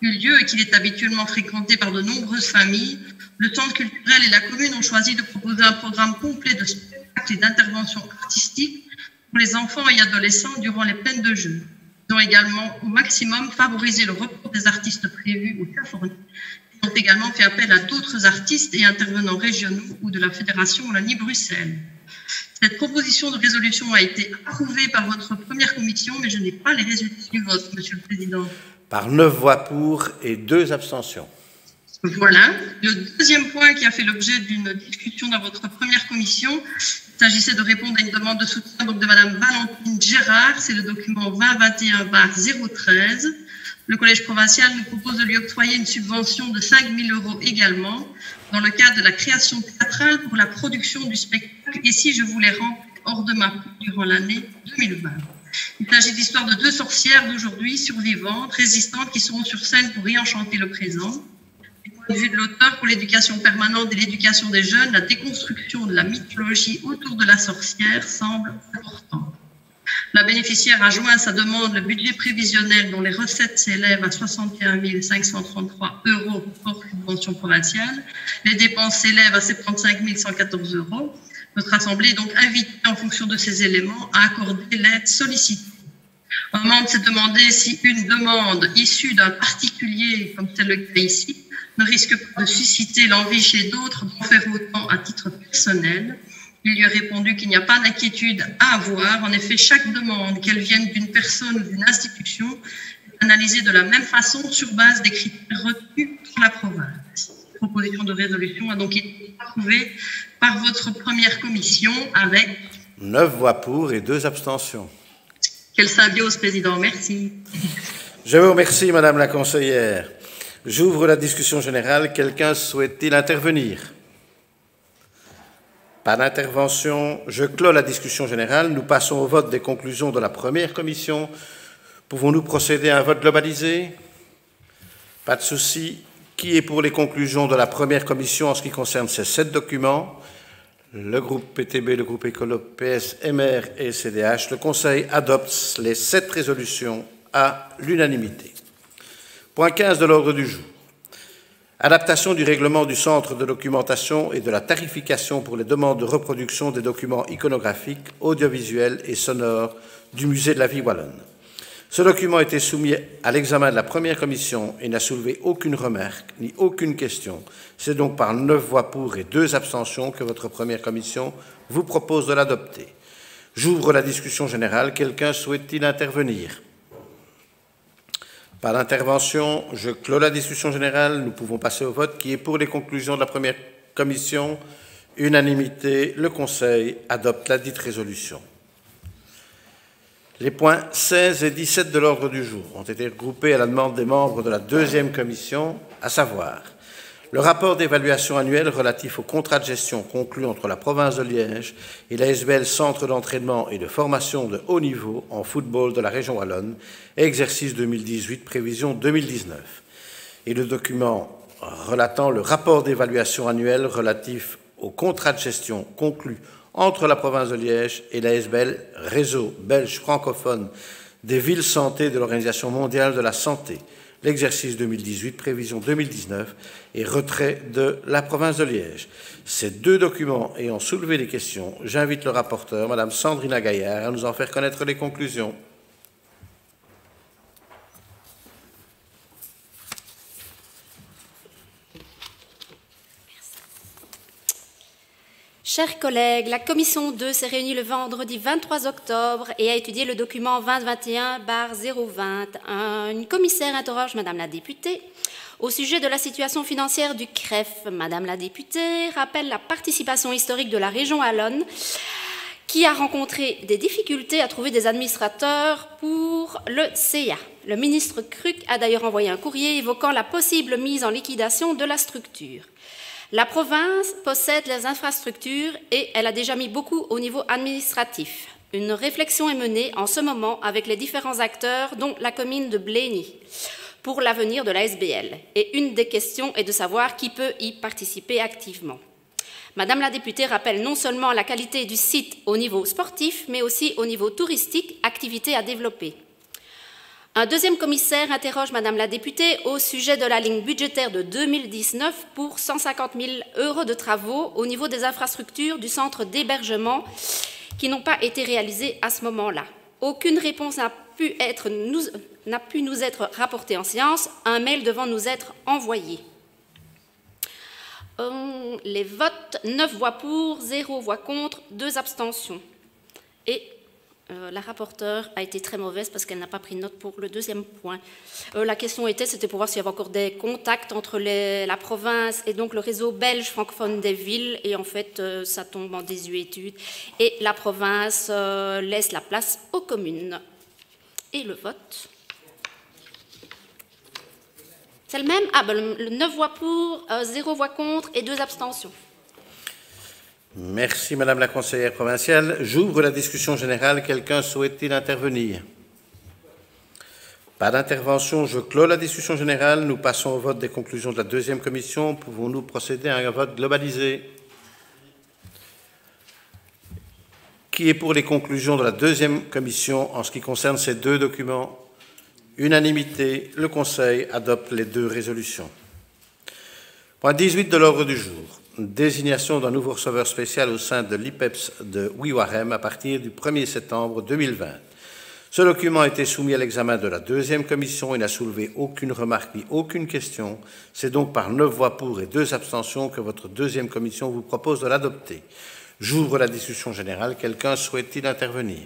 S11: eu lieu et qu'il est habituellement fréquenté par de nombreuses familles. Le centre culturel et la commune ont choisi de proposer un programme complet de spectacles et d'interventions artistiques pour les enfants et adolescents durant les plaines de jeu. Ils ont également au maximum favorisé le report des artistes prévus au Tchafornis. Ils ont également fait appel à d'autres artistes et intervenants régionaux ou de la Fédération Wallonie-Bruxelles. Cette proposition de résolution a été approuvée par votre première commission, mais je n'ai pas les résultats du vote, Monsieur le Président.
S1: Par 9 voix pour et 2 abstentions.
S11: Voilà. Le deuxième point qui a fait l'objet d'une discussion dans votre première commission, il s'agissait de répondre à une demande de soutien donc de Mme Valentine Gérard, c'est le document 2021-013. Le Collège provincial nous propose de lui octroyer une subvention de 5 000 € également, dans le cadre de la création théâtrale pour la production du spectacle « Et si je voulais rentrer hors de ma peau » durant l'année 2020. Il s'agit de l'histoire de 2 sorcières d'aujourd'hui, survivantes, résistantes, qui seront sur scène pour y enchanter le présent. Du point de vue de l'auteur, pour l'éducation permanente et l'éducation des jeunes, la déconstruction de la mythologie autour de la sorcière semble importante. La bénéficiaire a joint à sa demande le budget prévisionnel dont les recettes s'élèvent à 61 533 € hors subvention provinciale. Les dépenses s'élèvent à 75 114 €. Notre Assemblée est donc invitée, en fonction de ces éléments, à accorder l'aide sollicitée. Un membre s'est demandé si une demande issue d'un particulier, comme c'est le cas ici, ne risque pas de susciter l'envie chez d'autres d'en faire autant à titre personnel. Il lui a répondu qu'il n'y a pas d'inquiétude à avoir. En effet, chaque demande, qu'elle vienne d'une personne ou d'une institution, est analysée de la même façon sur base des critères retenus par la province. La proposition de résolution a donc été approuvée par votre première commission avec
S1: 9 voix pour et 2 abstentions.
S11: Quelle symbiose, Président. Merci.
S1: Je vous remercie, Madame la conseillère. J'ouvre la discussion générale. Quelqu'un souhaite-t-il intervenir? Pas d'intervention. Je clôt la discussion générale. Nous passons au vote des conclusions de la première commission. Pouvons-nous procéder à un vote globalisé? Pas de souci. Qui est pour les conclusions de la première commission en ce qui concerne ces 7 documents? Le groupe PTB, le groupe Écolo, PS, MR et CDH. Le Conseil adopte les 7 résolutions à l'unanimité. Point 15 de l'ordre du jour. Adaptation du règlement du Centre de documentation et de la tarification pour les demandes de reproduction des documents iconographiques, audiovisuels et sonores du Musée de la Vie wallonne. Ce document a été soumis à l'examen de la première commission et n'a soulevé aucune remarque ni aucune question. C'est donc par 9 voix pour et 2 abstentions que votre première commission vous propose de l'adopter. J'ouvre la discussion générale. Quelqu'un souhaite-t-il intervenir? Pas d'intervention. Je clôt la discussion générale. Nous pouvons passer au vote. Qui est pour les conclusions de la première commission? Unanimité. Le Conseil adopte la dite résolution. Les points 16 et 17 de l'ordre du jour ont été regroupés à la demande des membres de la deuxième commission, à savoir le rapport d'évaluation annuel relatif au contrat de gestion conclu entre la province de Liège et l'ASBL Centre d'entraînement et de formation de haut niveau en football de la région wallonne, exercice 2018, prévision 2019, et le document relatant le rapport d'évaluation annuel relatif au contrat de gestion conclu entre la province de Liège et l'ASBL, réseau belge francophone des villes santé de l'Organisation mondiale de la santé, l'exercice 2018, prévision 2019 et retrait de la province de Liège. Ces 2 documents ayant soulevé des questions, j'invite le rapporteur, Madame Sandrina Gaillard, à nous en faire connaître les conclusions.
S12: Chers collègues, la commission 2 s'est réunie le vendredi 23 octobre et a étudié le document 2021-020. Une commissaire interroge Madame la députée au sujet de la situation financière du CREF. Madame la députée rappelle la participation historique de la région wallonne qui a rencontré des difficultés à trouver des administrateurs pour le CA. Le ministre Cruc a d'ailleurs envoyé un courrier évoquant la possible mise en liquidation de la structure. La province possède les infrastructures et elle a déjà mis beaucoup au niveau administratif. Une réflexion est menée en ce moment avec les différents acteurs, dont la commune de Blény, pour l'avenir de la SBL. Et une des questions est de savoir qui peut y participer activement. Madame la députée rappelle non seulement la qualité du site au niveau sportif, mais aussi au niveau touristique, activité à développer. Un deuxième commissaire interroge Madame la députée au sujet de la ligne budgétaire de 2019 pour 150 000 € de travaux au niveau des infrastructures du centre d'hébergement qui n'ont pas été réalisées à ce moment-là. Aucune réponse n'a pu nous être rapportée en séance, un mail devant nous être envoyé. Les votes, 9 voix pour, 0 voix contre, 2 abstentions. Et la rapporteure a été très mauvaise parce qu'elle n'a pas pris note pour le deuxième point. La question c'était pour voir s'il y avait encore des contacts entre la province et donc le réseau belge francophone des villes. Et en fait, ça tombe en désuétude. Et la province laisse la place aux communes. Et le vote, c'est le même. Le 9 voix pour, 0 voix contre et 2 abstentions.
S1: Merci, Madame la conseillère provinciale. J'ouvre la discussion générale. Quelqu'un souhaite-t-il intervenir? Pas d'intervention. Je clôt la discussion générale. Nous passons au vote des conclusions de la deuxième commission. Pouvons-nous procéder à un vote globalisé? Qui est pour les conclusions de la deuxième commission en ce qui concerne ces deux documents? Unanimité. Le Conseil adopte les deux résolutions. Point 18 de l'ordre du jour. Désignation d'un nouveau receveur spécial au sein de l'IPEPS de Wiwarem à partir du 1er septembre 2020. Ce document a été soumis à l'examen de la deuxième commission et n'a soulevé aucune remarque ni aucune question. C'est donc par 9 voix pour et 2 abstentions que votre deuxième commission vous propose de l'adopter. J'ouvre la discussion générale. Quelqu'un souhaite-t-il intervenir?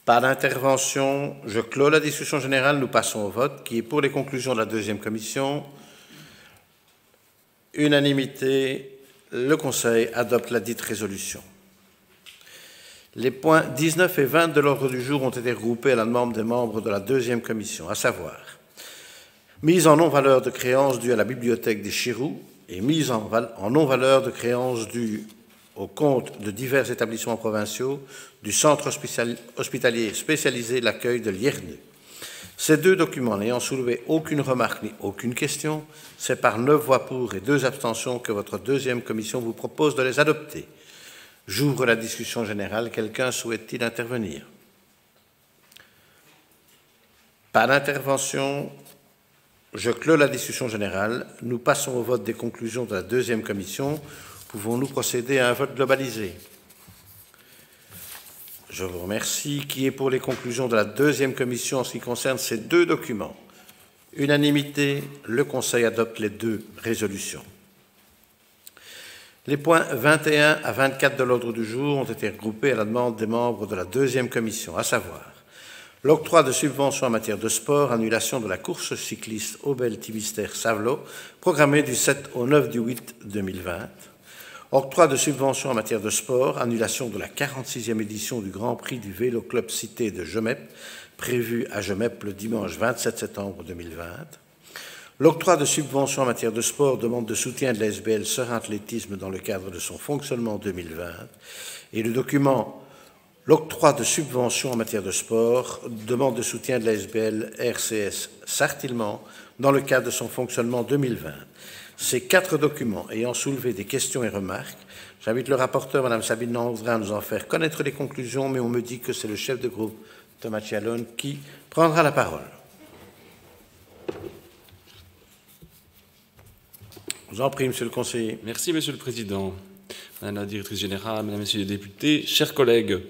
S1: Pas d'intervention. Je clôt la discussion générale. Nous passons au vote. Qui est pour les conclusions de la deuxième commission? Unanimité. Le Conseil adopte la dite résolution. Les points 19 et 20 de l'ordre du jour ont été regroupés à la demande des membres de la deuxième commission, à savoir mise en non-valeur de créances dues à la bibliothèque des Chirous et mise en non-valeur de créances dues au compte de divers établissements provinciaux du centre hospitalier spécialisé l'accueil de Lierneux. Ces deux documents n'ayant soulevé aucune remarque ni aucune question, c'est par 9 voix pour et 2 abstentions que votre deuxième commission vous propose de les adopter. J'ouvre la discussion générale. Quelqu'un souhaite-t-il intervenir? Pas d'intervention. Je clôt la discussion générale. Nous passons au vote des conclusions de la deuxième commission. Pouvons-nous procéder à un vote globalisé? Je vous remercie. Qui est pour les conclusions de la deuxième commission en ce qui concerne ces deux documents? Unanimité. Le Conseil adopte les deux résolutions. Les points 21 à 24 de l'ordre du jour ont été regroupés à la demande des membres de la deuxième commission, à savoir l'octroi de subventions en matière de sport, annulation de la course cycliste Aubel-Thimister-Savelot, programmée du 7 au 9 du 8 2020, octroi de subventions en matière de sport, annulation de la 46e édition du Grand Prix du Vélo Club Cité de Gemep, prévue à Gemep le dimanche 27 septembre 2020, l'octroi de subventions en matière de sport, demande de soutien de la SBL Serein Athlétisme dans le cadre de son fonctionnement 2020, et le document l'octroi de subventions en matière de sport, demande de soutien de la SBL RCS Sartillement dans le cadre de son fonctionnement 2020. Ces 4 documents ayant soulevé des questions et remarques, j'invite le rapporteur, Mme Sabine Landrin, à nous en faire connaître les conclusions, mais on me dit que c'est le chef de groupe, Thomas Chialone, qui prendra la parole. Je vous en prie, Monsieur le conseiller.
S13: Merci, Monsieur le Président. Madame la directrice générale, Mesdames et Messieurs les députés, chers collègues,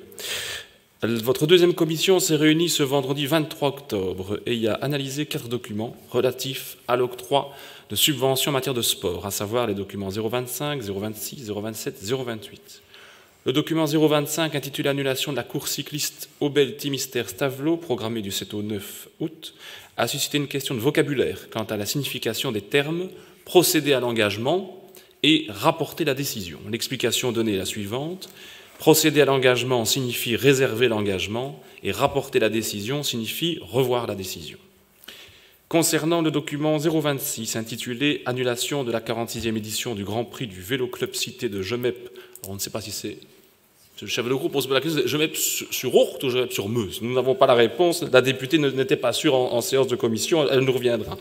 S13: votre deuxième commission s'est réunie ce vendredi 23 octobre et y a analysé 4 documents relatifs à l'octroi de subventions en matière de sport, à savoir les documents 025, 026, 027, 028. Le document 025, intitulé Annulation de la course cycliste Aubel-Thimister-Stavelot, programmée du 7 au 9 août, a suscité une question de vocabulaire quant à la signification des termes procéder à l'engagement et rapporter la décision. L'explication donnée est la suivante. Procéder à l'engagement signifie réserver l'engagement et rapporter la décision signifie revoir la décision. Concernant le document 026 intitulé « Annulation de la 46e édition du Grand Prix du Vélo Club Cité de Gemep », on ne sait pas si c'est le chef de groupe, on se pose la question, Gemep sur Ourthe ou Gemep sur Meuse? Nous n'avons pas la réponse, la députée n'était pas sûre en séance de commission, elle nous reviendra.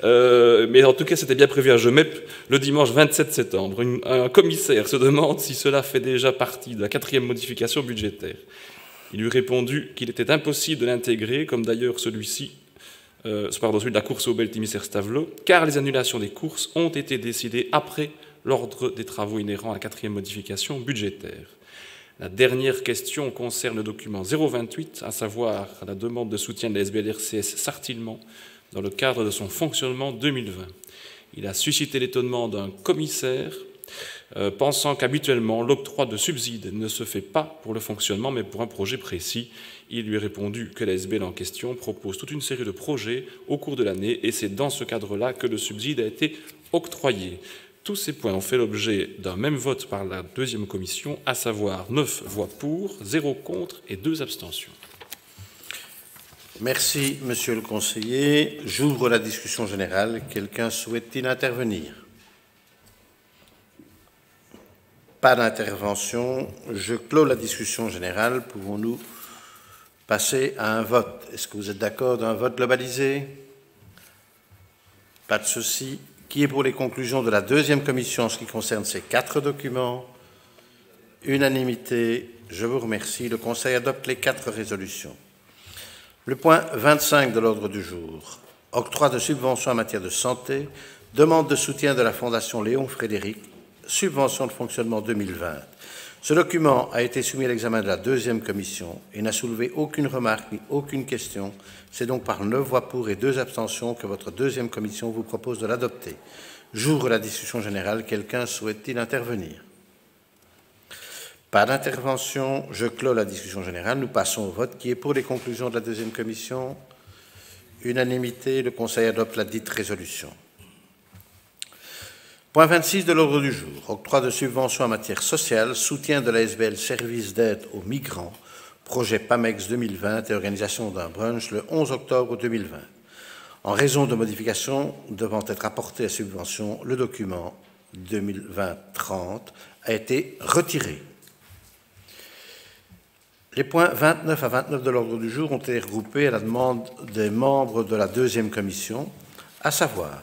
S13: Mais en tout cas, c'était bien prévu à Gemep le dimanche 27 septembre. Un commissaire se demande si cela fait déjà partie de la 4e modification budgétaire. Il lui a répondu qu'il était impossible de l'intégrer, comme d'ailleurs celui de la course Aubel-Thimister-Stavelot, car les annulations des courses ont été décidées après l'ordre des travaux inhérents à la 4e modification budgétaire. La dernière question concerne le document 028, à savoir la demande de soutien de la SBL-RCS Sartillement dans le cadre de son fonctionnement 2020. Il a suscité l'étonnement d'un commissaire pensant qu'habituellement l'octroi de subsides ne se fait pas pour le fonctionnement mais pour un projet précis. Il lui a répondu que la SBL en question propose toute une série de projets au cours de l'année et c'est dans ce cadre-là que le subside a été octroyé. Tous ces points ont fait l'objet d'un même vote par la deuxième commission, à savoir 9 voix pour, 0 contre et 2 abstentions.
S1: Merci, Monsieur le conseiller. J'ouvre la discussion générale. Quelqu'un souhaite-t-il intervenir? Pas d'intervention. Je clôt la discussion générale. Pouvons-nous passer à un vote? Est-ce que vous êtes d'accord d'un vote globalisé? Pas de souci. Qui est pour les conclusions de la deuxième commission en ce qui concerne ces 4 documents? Unanimité. Je vous remercie. Le Conseil adopte les 4 résolutions. Le point 25 de l'ordre du jour. Octroi de subventions en matière de santé. Demande de soutien de la Fondation Léon Frédéric. Subvention de fonctionnement 2020. Ce document a été soumis à l'examen de la deuxième commission et n'a soulevé aucune remarque ni aucune question. C'est donc par 9 voix pour et 2 abstentions que votre deuxième commission vous propose de l'adopter. J'ouvre la discussion générale. Quelqu'un souhaite-t-il intervenir? Pas d'intervention. Je clôt la discussion générale. Nous passons au vote. Qui est pour les conclusions de la deuxième commission? Unanimité. Le Conseil adopte la dite résolution. Point 26 de l'ordre du jour. Octroi de subventions en matière sociale, soutien de l'ASBL Service d'aide aux migrants, projet PAMEX 2020 et organisation d'un brunch le 11 octobre 2020. En raison de modifications devant être apportées à subvention, le document 2020-30 a été retiré. Les points 29 à 29 de l'ordre du jour ont été regroupés à la demande des membres de la deuxième commission, à savoir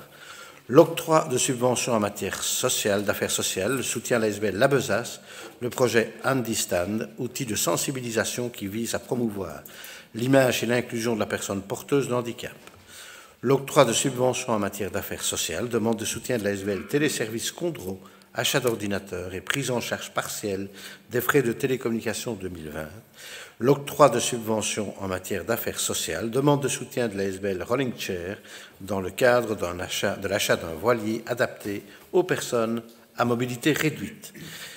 S1: l'octroi de subventions en matière sociale, d'affaires sociales, le soutien à l'ASBL La Besace, le projet Handystand, outil de sensibilisation qui vise à promouvoir l'image et l'inclusion de la personne porteuse de handicap. L'octroi de subventions en matière d'affaires sociales, demande de soutien de l'ASBL Téléservice Condro, achat d'ordinateurs et prise en charge partielle des frais de télécommunication 2020. L'octroi de subventions en matière d'affaires sociales, demande de soutien de l'ASBL Rolling Chair dans le cadre de l'achat d'un voilier adapté aux personnes à mobilité réduite.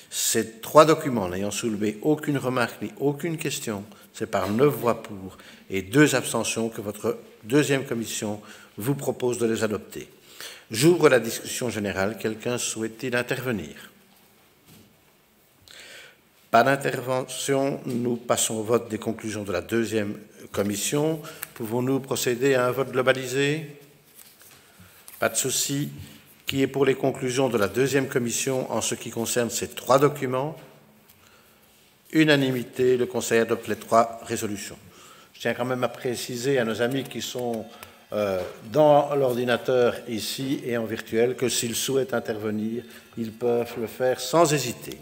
S1: Ces 3 documents n'ayant soulevé aucune remarque ni aucune question, c'est par 9 voix pour et 2 abstentions que votre deuxième commission vous propose de les adopter. J'ouvre la discussion générale. Quelqu'un souhaite-t-il intervenir? Pas d'intervention. Nous passons au vote des conclusions de la deuxième commission. Pouvons-nous procéder à un vote globalisé? Pas de souci. Qui est pour les conclusions de la deuxième commission en ce qui concerne ces 3 documents? Unanimité. Le Conseil adopte les 3 résolutions. Je tiens quand même à préciser à nos amis qui sont dans l'ordinateur ici et en virtuel que s'ils souhaitent intervenir, ils peuvent le faire sans hésiter.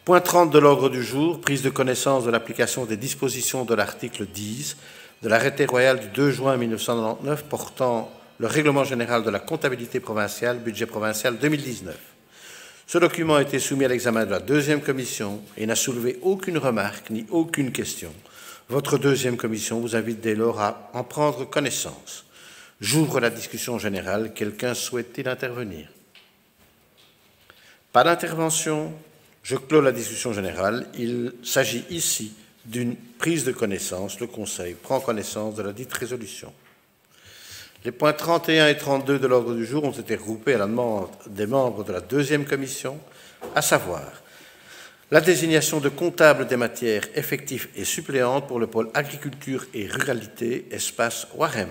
S1: Point 30 de l'ordre du jour, prise de connaissance de l'application des dispositions de l'article 10 de l'arrêté royal du 2 juin 1999 portant le règlement général de la comptabilité provinciale, budget provincial 2019. Ce document a été soumis à l'examen de la deuxième commission et n'a soulevé aucune remarque ni aucune question. Votre deuxième commission vous invite dès lors à en prendre connaissance. J'ouvre la discussion générale. Quelqu'un souhaite-t-il intervenir? Pas d'intervention. Je clôt la discussion générale. Il s'agit ici d'une prise de connaissance. Le Conseil prend connaissance de la dite résolution. Les points 31 et 32 de l'ordre du jour ont été regroupés à la demande des membres de la deuxième commission, à savoir la désignation de comptable des matières effectives et suppléantes pour le pôle agriculture et ruralité, espace Warem,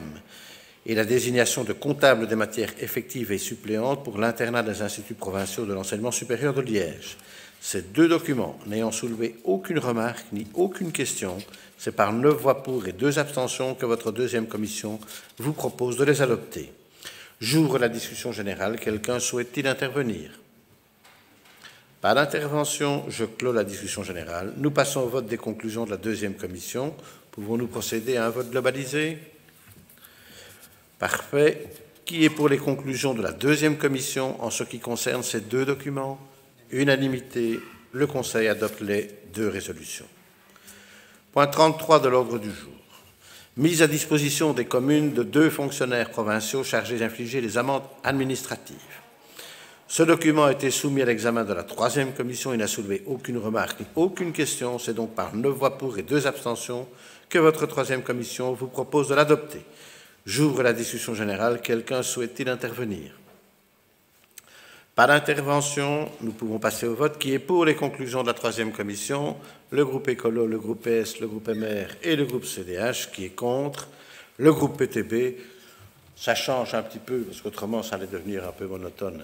S1: et la désignation de comptable des matières effectives et suppléantes pour l'internat des instituts provinciaux de l'enseignement supérieur de Liège. Ces 2 documents n'ayant soulevé aucune remarque ni aucune question, c'est par 9 voix pour et 2 abstentions que votre deuxième commission vous propose de les adopter. J'ouvre la discussion générale. Quelqu'un souhaite-t-il intervenir? Pas d'intervention. Je clôt la discussion générale. Nous passons au vote des conclusions de la deuxième commission. Pouvons-nous procéder à un vote globalisé? Parfait. Qui est pour les conclusions de la deuxième commission en ce qui concerne ces 2 documents? Unanimité. Le Conseil adopte les 2 résolutions. Point 33 de l'ordre du jour. Mise à disposition des communes de 2 fonctionnaires provinciaux chargés d'infliger les amendes administratives. Ce document a été soumis à l'examen de la 3e commission et n'a soulevé aucune remarque ni aucune question. C'est donc par 9 voix pour et 2 abstentions que votre 3e commission vous propose de l'adopter. J'ouvre la discussion générale. Quelqu'un souhaite-t-il intervenir? Pas d'intervention. Nous pouvons passer au vote. Qui est pour les conclusions de la 3e commission? Le groupe Écolo, le groupe PS, le groupe MR et le groupe CDH. Qui est contre? Le groupe PTB. Ça change un petit peu, parce qu'autrement, ça allait devenir un peu monotone.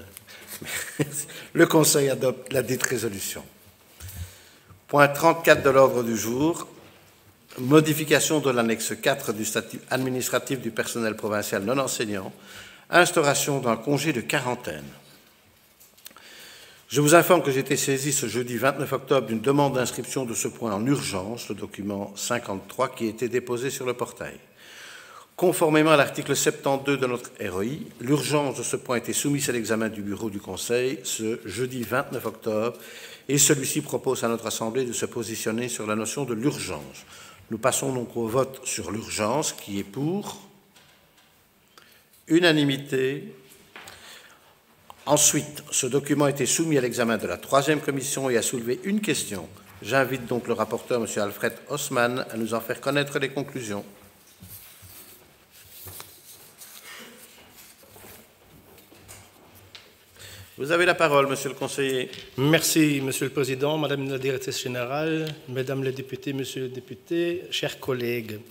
S1: Le Conseil adopte la dite résolution. Point 34 de l'ordre du jour. Modification de l'annexe 4 du statut administratif du personnel provincial non enseignant. Instauration d'un congé de quarantaine. Je vous informe que j'ai été saisi ce jeudi 29 octobre d'une demande d'inscription de ce point en urgence, le document 53, qui a été déposé sur le portail. Conformément à l'article 72 de notre ROI, l'urgence de ce point a été soumise à l'examen du bureau du Conseil ce jeudi 29 octobre et celui-ci propose à notre Assemblée de se positionner sur la notion de l'urgence. Nous passons donc au vote sur l'urgence, qui est pour unanimité. Ensuite, ce document a été soumis à l'examen de la 3e commission et a soulevé une question. J'invite donc le rapporteur, M. Alfred Haussmann, à nous en faire connaître les conclusions. Vous avez la parole, Monsieur le conseiller.
S14: Merci, Monsieur le Président, Madame la Directrice Générale, Mesdames les députés, Monsieur le député, chers collègues.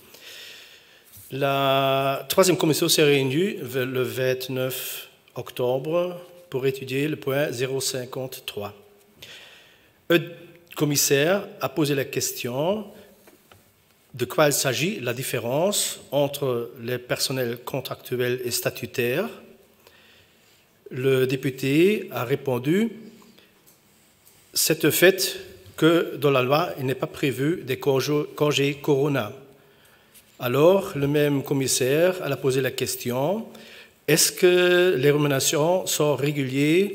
S14: La 3e commission s'est réunie le 29 octobre pour étudier le point 053. Le commissaire a posé la question de quoi il s'agit, la différence entre les personnels contractuels et statutaires. Le député a répondu « C'est le fait que dans la loi, il n'est pas prévu des congés corona ». Alors, le même commissaire a posé la question « Est-ce que les rémunérations sont régulières,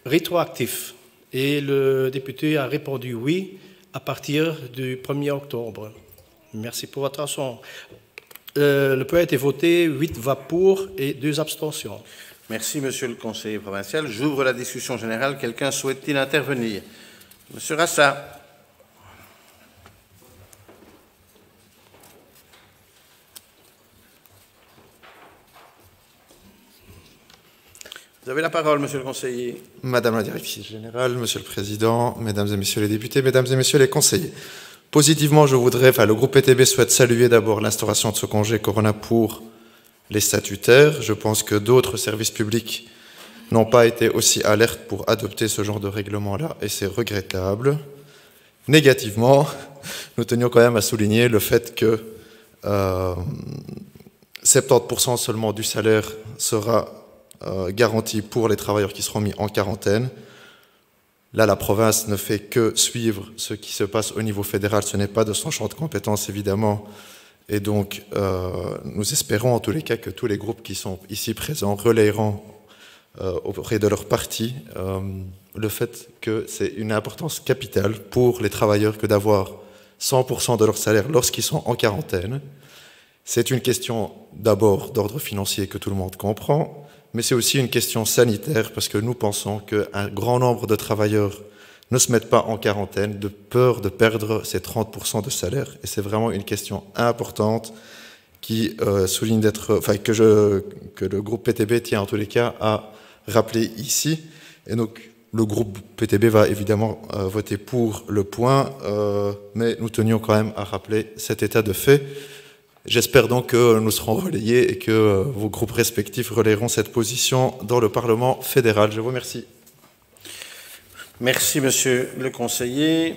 S14: rétroactives ?» Et le député a répondu « Oui, à partir du 1er octobre ». Merci pour votre attention. Le point a été voté, 8 voix pour et 2 abstentions.
S1: Merci, Monsieur le conseiller provincial. J'ouvre la discussion générale. Quelqu'un souhaite-t-il intervenir? Monsieur Rassa. Vous avez la parole, Monsieur le conseiller.
S15: Madame la Directrice Générale, Monsieur le Président, Mesdames et Messieurs les députés, Mesdames et Messieurs les conseillers. Positivement, le groupe PTB souhaite saluer d'abord l'instauration de ce congé Corona pour les statutaires. Je pense que d'autres services publics n'ont pas été aussi alertes pour adopter ce genre de règlement-là, et c'est regrettable. Négativement, nous tenions quand même à souligner le fait que 70% seulement du salaire sera garanti pour les travailleurs qui seront mis en quarantaine. Là, la province ne fait que suivre ce qui se passe au niveau fédéral. Ce n'est pas de son champ de compétences, évidemment. Et donc, nous espérons en tous les cas que tous les groupes qui sont ici présents relayeront auprès de leur parti le fait que c'est une importance capitale pour les travailleurs que d'avoir 100% de leur salaire lorsqu'ils sont en quarantaine. C'est une question d'abord d'ordre financier que tout le monde comprend, mais c'est aussi une question sanitaire parce que nous pensons qu'un grand nombre de travailleurs ne se mettent pas en quarantaine de peur de perdre ces 30% de salaire. Et c'est vraiment une question importante qui souligne que le groupe PTB tient en tous les cas à rappeler ici. Et donc, le groupe PTB va évidemment voter pour le point, mais nous tenions quand même à rappeler cet état de fait. J'espère donc que nous serons relayés et que vos groupes respectifs relayeront cette position dans le Parlement fédéral. Je vous remercie.
S1: Merci, Monsieur le conseiller.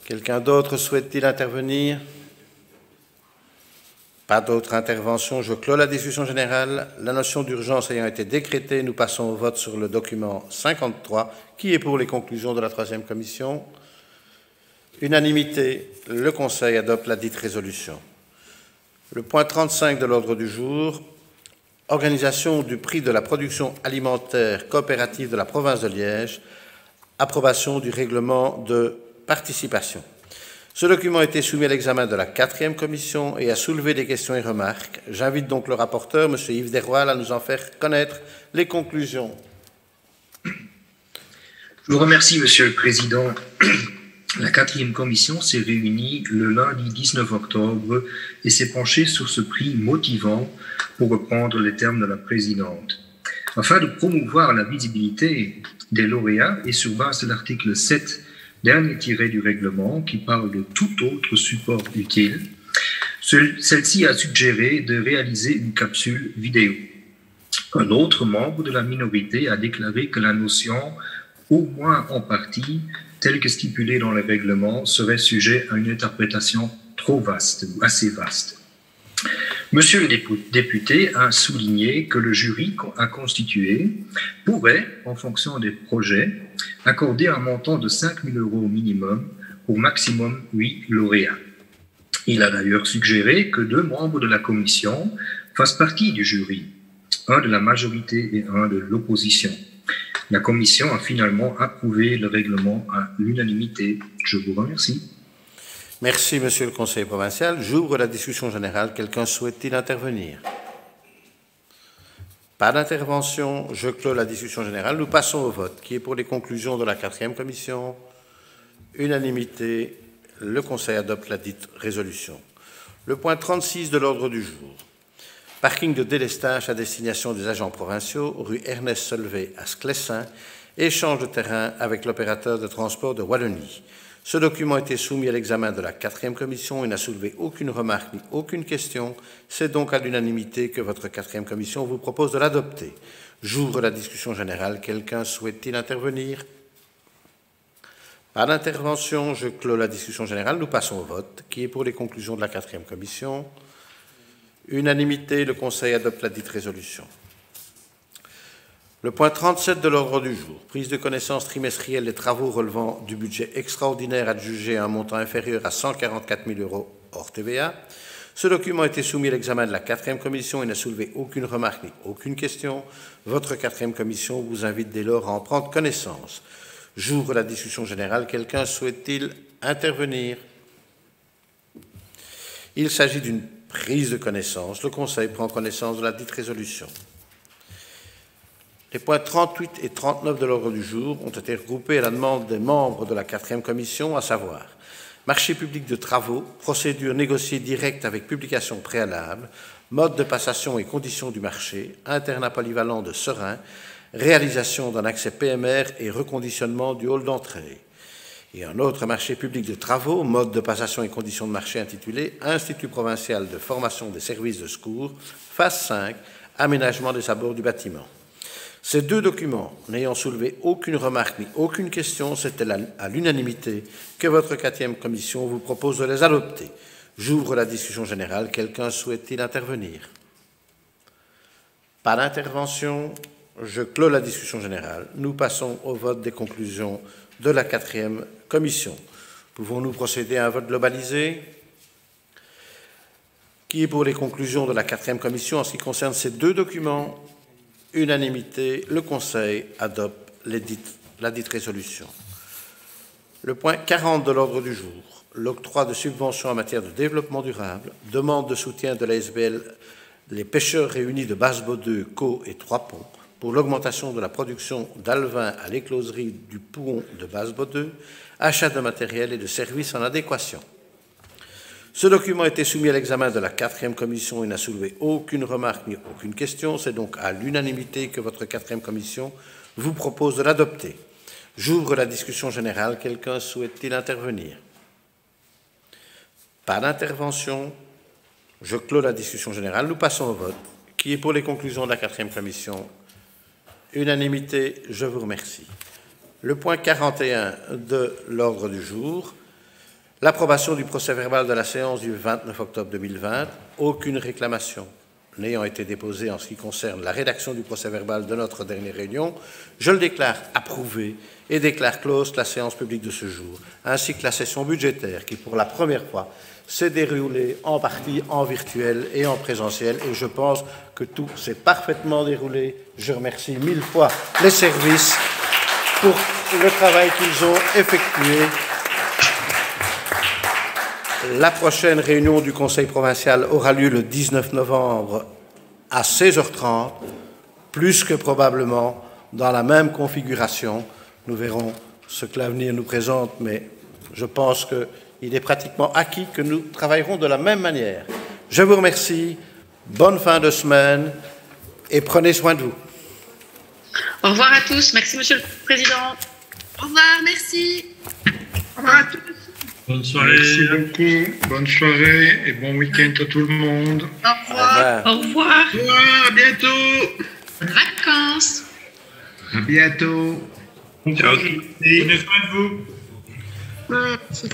S1: Quelqu'un d'autre souhaite-t-il intervenir? Pas d'autres interventions. Je clôt la discussion générale. La notion d'urgence ayant été décrétée, nous passons au vote sur le document 53. Qui est pour les conclusions de la 3e commission? Unanimité. Le Conseil adopte la dite résolution. Le point 35 de l'ordre du jour, organisation du prix de la production alimentaire coopérative de la province de Liège, approbation du règlement de participation. Ce document a été soumis à l'examen de la 4e commission et a soulevé des questions et remarques. J'invite donc le rapporteur, M. Yves Desroilles, à nous en faire connaître les conclusions.
S16: Je vous remercie, Monsieur le Président. La 4e commission s'est réunie le lundi 19 octobre et s'est penchée sur ce prix motivant, pour reprendre les termes de la présidente. Afin de promouvoir la visibilité des lauréats et sur base de l'article 7, dernier tiré du règlement, qui parle de tout autre support utile, Celle-ci a suggéré de réaliser une capsule vidéo. Un autre membre de la minorité a déclaré que la notion, au moins en partie, telle que stipulée dans le règlement, serait sujet à une interprétation trop vaste ou assez vaste. Monsieur le député a souligné que le jury à constituer pourrait, en fonction des projets, accorder un montant de 5 000 € minimum pour maximum 8 lauréats. Il a d'ailleurs suggéré que 2 membres de la commission fassent partie du jury, un de la majorité et un de l'opposition. La commission a finalement approuvé le règlement à l'unanimité. Je vous remercie.
S1: Merci, Monsieur le conseiller provincial. J'ouvre la discussion générale. Quelqu'un souhaite-t-il intervenir? Pas d'intervention. Je clôt la discussion générale. Nous passons au vote. Qui est pour les conclusions de la 4e commission? Unanimité. Le Conseil adopte la dite résolution. Le point 36 de l'ordre du jour. Parking de délestage à destination des agents provinciaux, rue Ernest Solvay à Sclessin, échange de terrain avec l'opérateur de transport de Wallonie. Ce document a été soumis à l'examen de la 4e commission et n'a soulevé aucune remarque ni aucune question. C'est donc à l'unanimité que votre 4e commission vous propose de l'adopter. J'ouvre la discussion générale. Quelqu'un souhaite-t-il intervenir? Pas d'intervention. Je clôt la discussion générale. Nous passons au vote. Qui est pour les conclusions de la 4e commission? Unanimité. Le Conseil adopte la dite résolution. Le point 37 de l'ordre du jour, prise de connaissance trimestrielle des travaux relevant du budget extraordinaire adjugé à un montant inférieur à 144 000 € hors TVA. Ce document a été soumis à l'examen de la 4e commission et n'a soulevé aucune remarque ni aucune question. Votre 4e commission vous invite dès lors à en prendre connaissance. J'ouvre la discussion générale. Quelqu'un souhaite-t-il intervenir? Il s'agit d'une prise de connaissance. Le Conseil prend connaissance de la dite résolution. Les points 38 et 39 de l'ordre du jour ont été regroupés à la demande des membres de la 4e commission, à savoir marché public de travaux, procédure négociée directe avec publication préalable, mode de passation et conditions du marché, internat polyvalent de Serein, réalisation d'un accès PMR et reconditionnement du hall d'entrée. Et un autre marché public de travaux, mode de passation et conditions de marché intitulé Institut provincial de formation des services de secours, phase 5, aménagement des abords du bâtiment. Ces 2 documents, n'ayant soulevé aucune remarque ni aucune question, c'était à l'unanimité que votre 4e commission vous propose de les adopter. J'ouvre la discussion générale. Quelqu'un souhaite-t-il intervenir? Pas d'intervention. Je clôt la discussion générale. Nous passons au vote des conclusions de la 4e commission. Pouvons-nous procéder à un vote globalisé? Qui est pour les conclusions de la 4e commission en ce qui concerne ces 2 documents? Unanimité, le Conseil adopte la dite résolution. Le point 40 de l'ordre du jour, l'octroi de subventions en matière de développement durable, demande de soutien de la SBL Les Pêcheurs Réunis de Basse-Baudeux, Caux et Trois-Ponts pour l'augmentation de la production d'alevin à l'écloserie du Pouhon de Basse-Baudeux, achat de matériel et de services en adéquation. Ce document a été soumis à l'examen de la 4e commission et n'a soulevé aucune remarque ni aucune question. C'est donc à l'unanimité que votre 4e commission vous propose de l'adopter. J'ouvre la discussion générale. Quelqu'un souhaite-t-il intervenir? Pas d'intervention. Je clôt la discussion générale. Nous passons au vote. Qui est pour les conclusions de la 4e commission? Unanimité. Je vous remercie. Le point 41 de l'ordre du jour. L'approbation du procès-verbal de la séance du 29 octobre 2020. Aucune réclamation n'ayant été déposée en ce qui concerne la rédaction du procès-verbal de notre dernière réunion, je le déclare approuvé et déclare close la séance publique de ce jour, ainsi que la session budgétaire qui, pour la première fois, s'est déroulée en partie en virtuel et en présentiel. Et je pense que tout s'est parfaitement déroulé. Je remercie 1000 fois les services pour le travail qu'ils ont effectué. La prochaine réunion du Conseil provincial aura lieu le 19 novembre à 16h30, plus que probablement dans la même configuration. Nous verrons ce que l'avenir nous présente, mais je pense qu'il est pratiquement acquis que nous travaillerons de la même manière. Je vous remercie, bonne fin de semaine et prenez soin de vous.
S11: Au revoir à tous. Merci, Monsieur le Président.
S9: Au revoir, merci.
S11: Au revoir à tous.
S17: Bonne soirée. Merci beaucoup. Bonne soirée et bon week-end à tout le monde.
S7: Au revoir.
S17: Au revoir. Au revoir. À bientôt.
S7: Bonnes vacances.
S17: À bientôt.
S18: Ciao.
S17: Prenez soin de vous.
S7: Merci.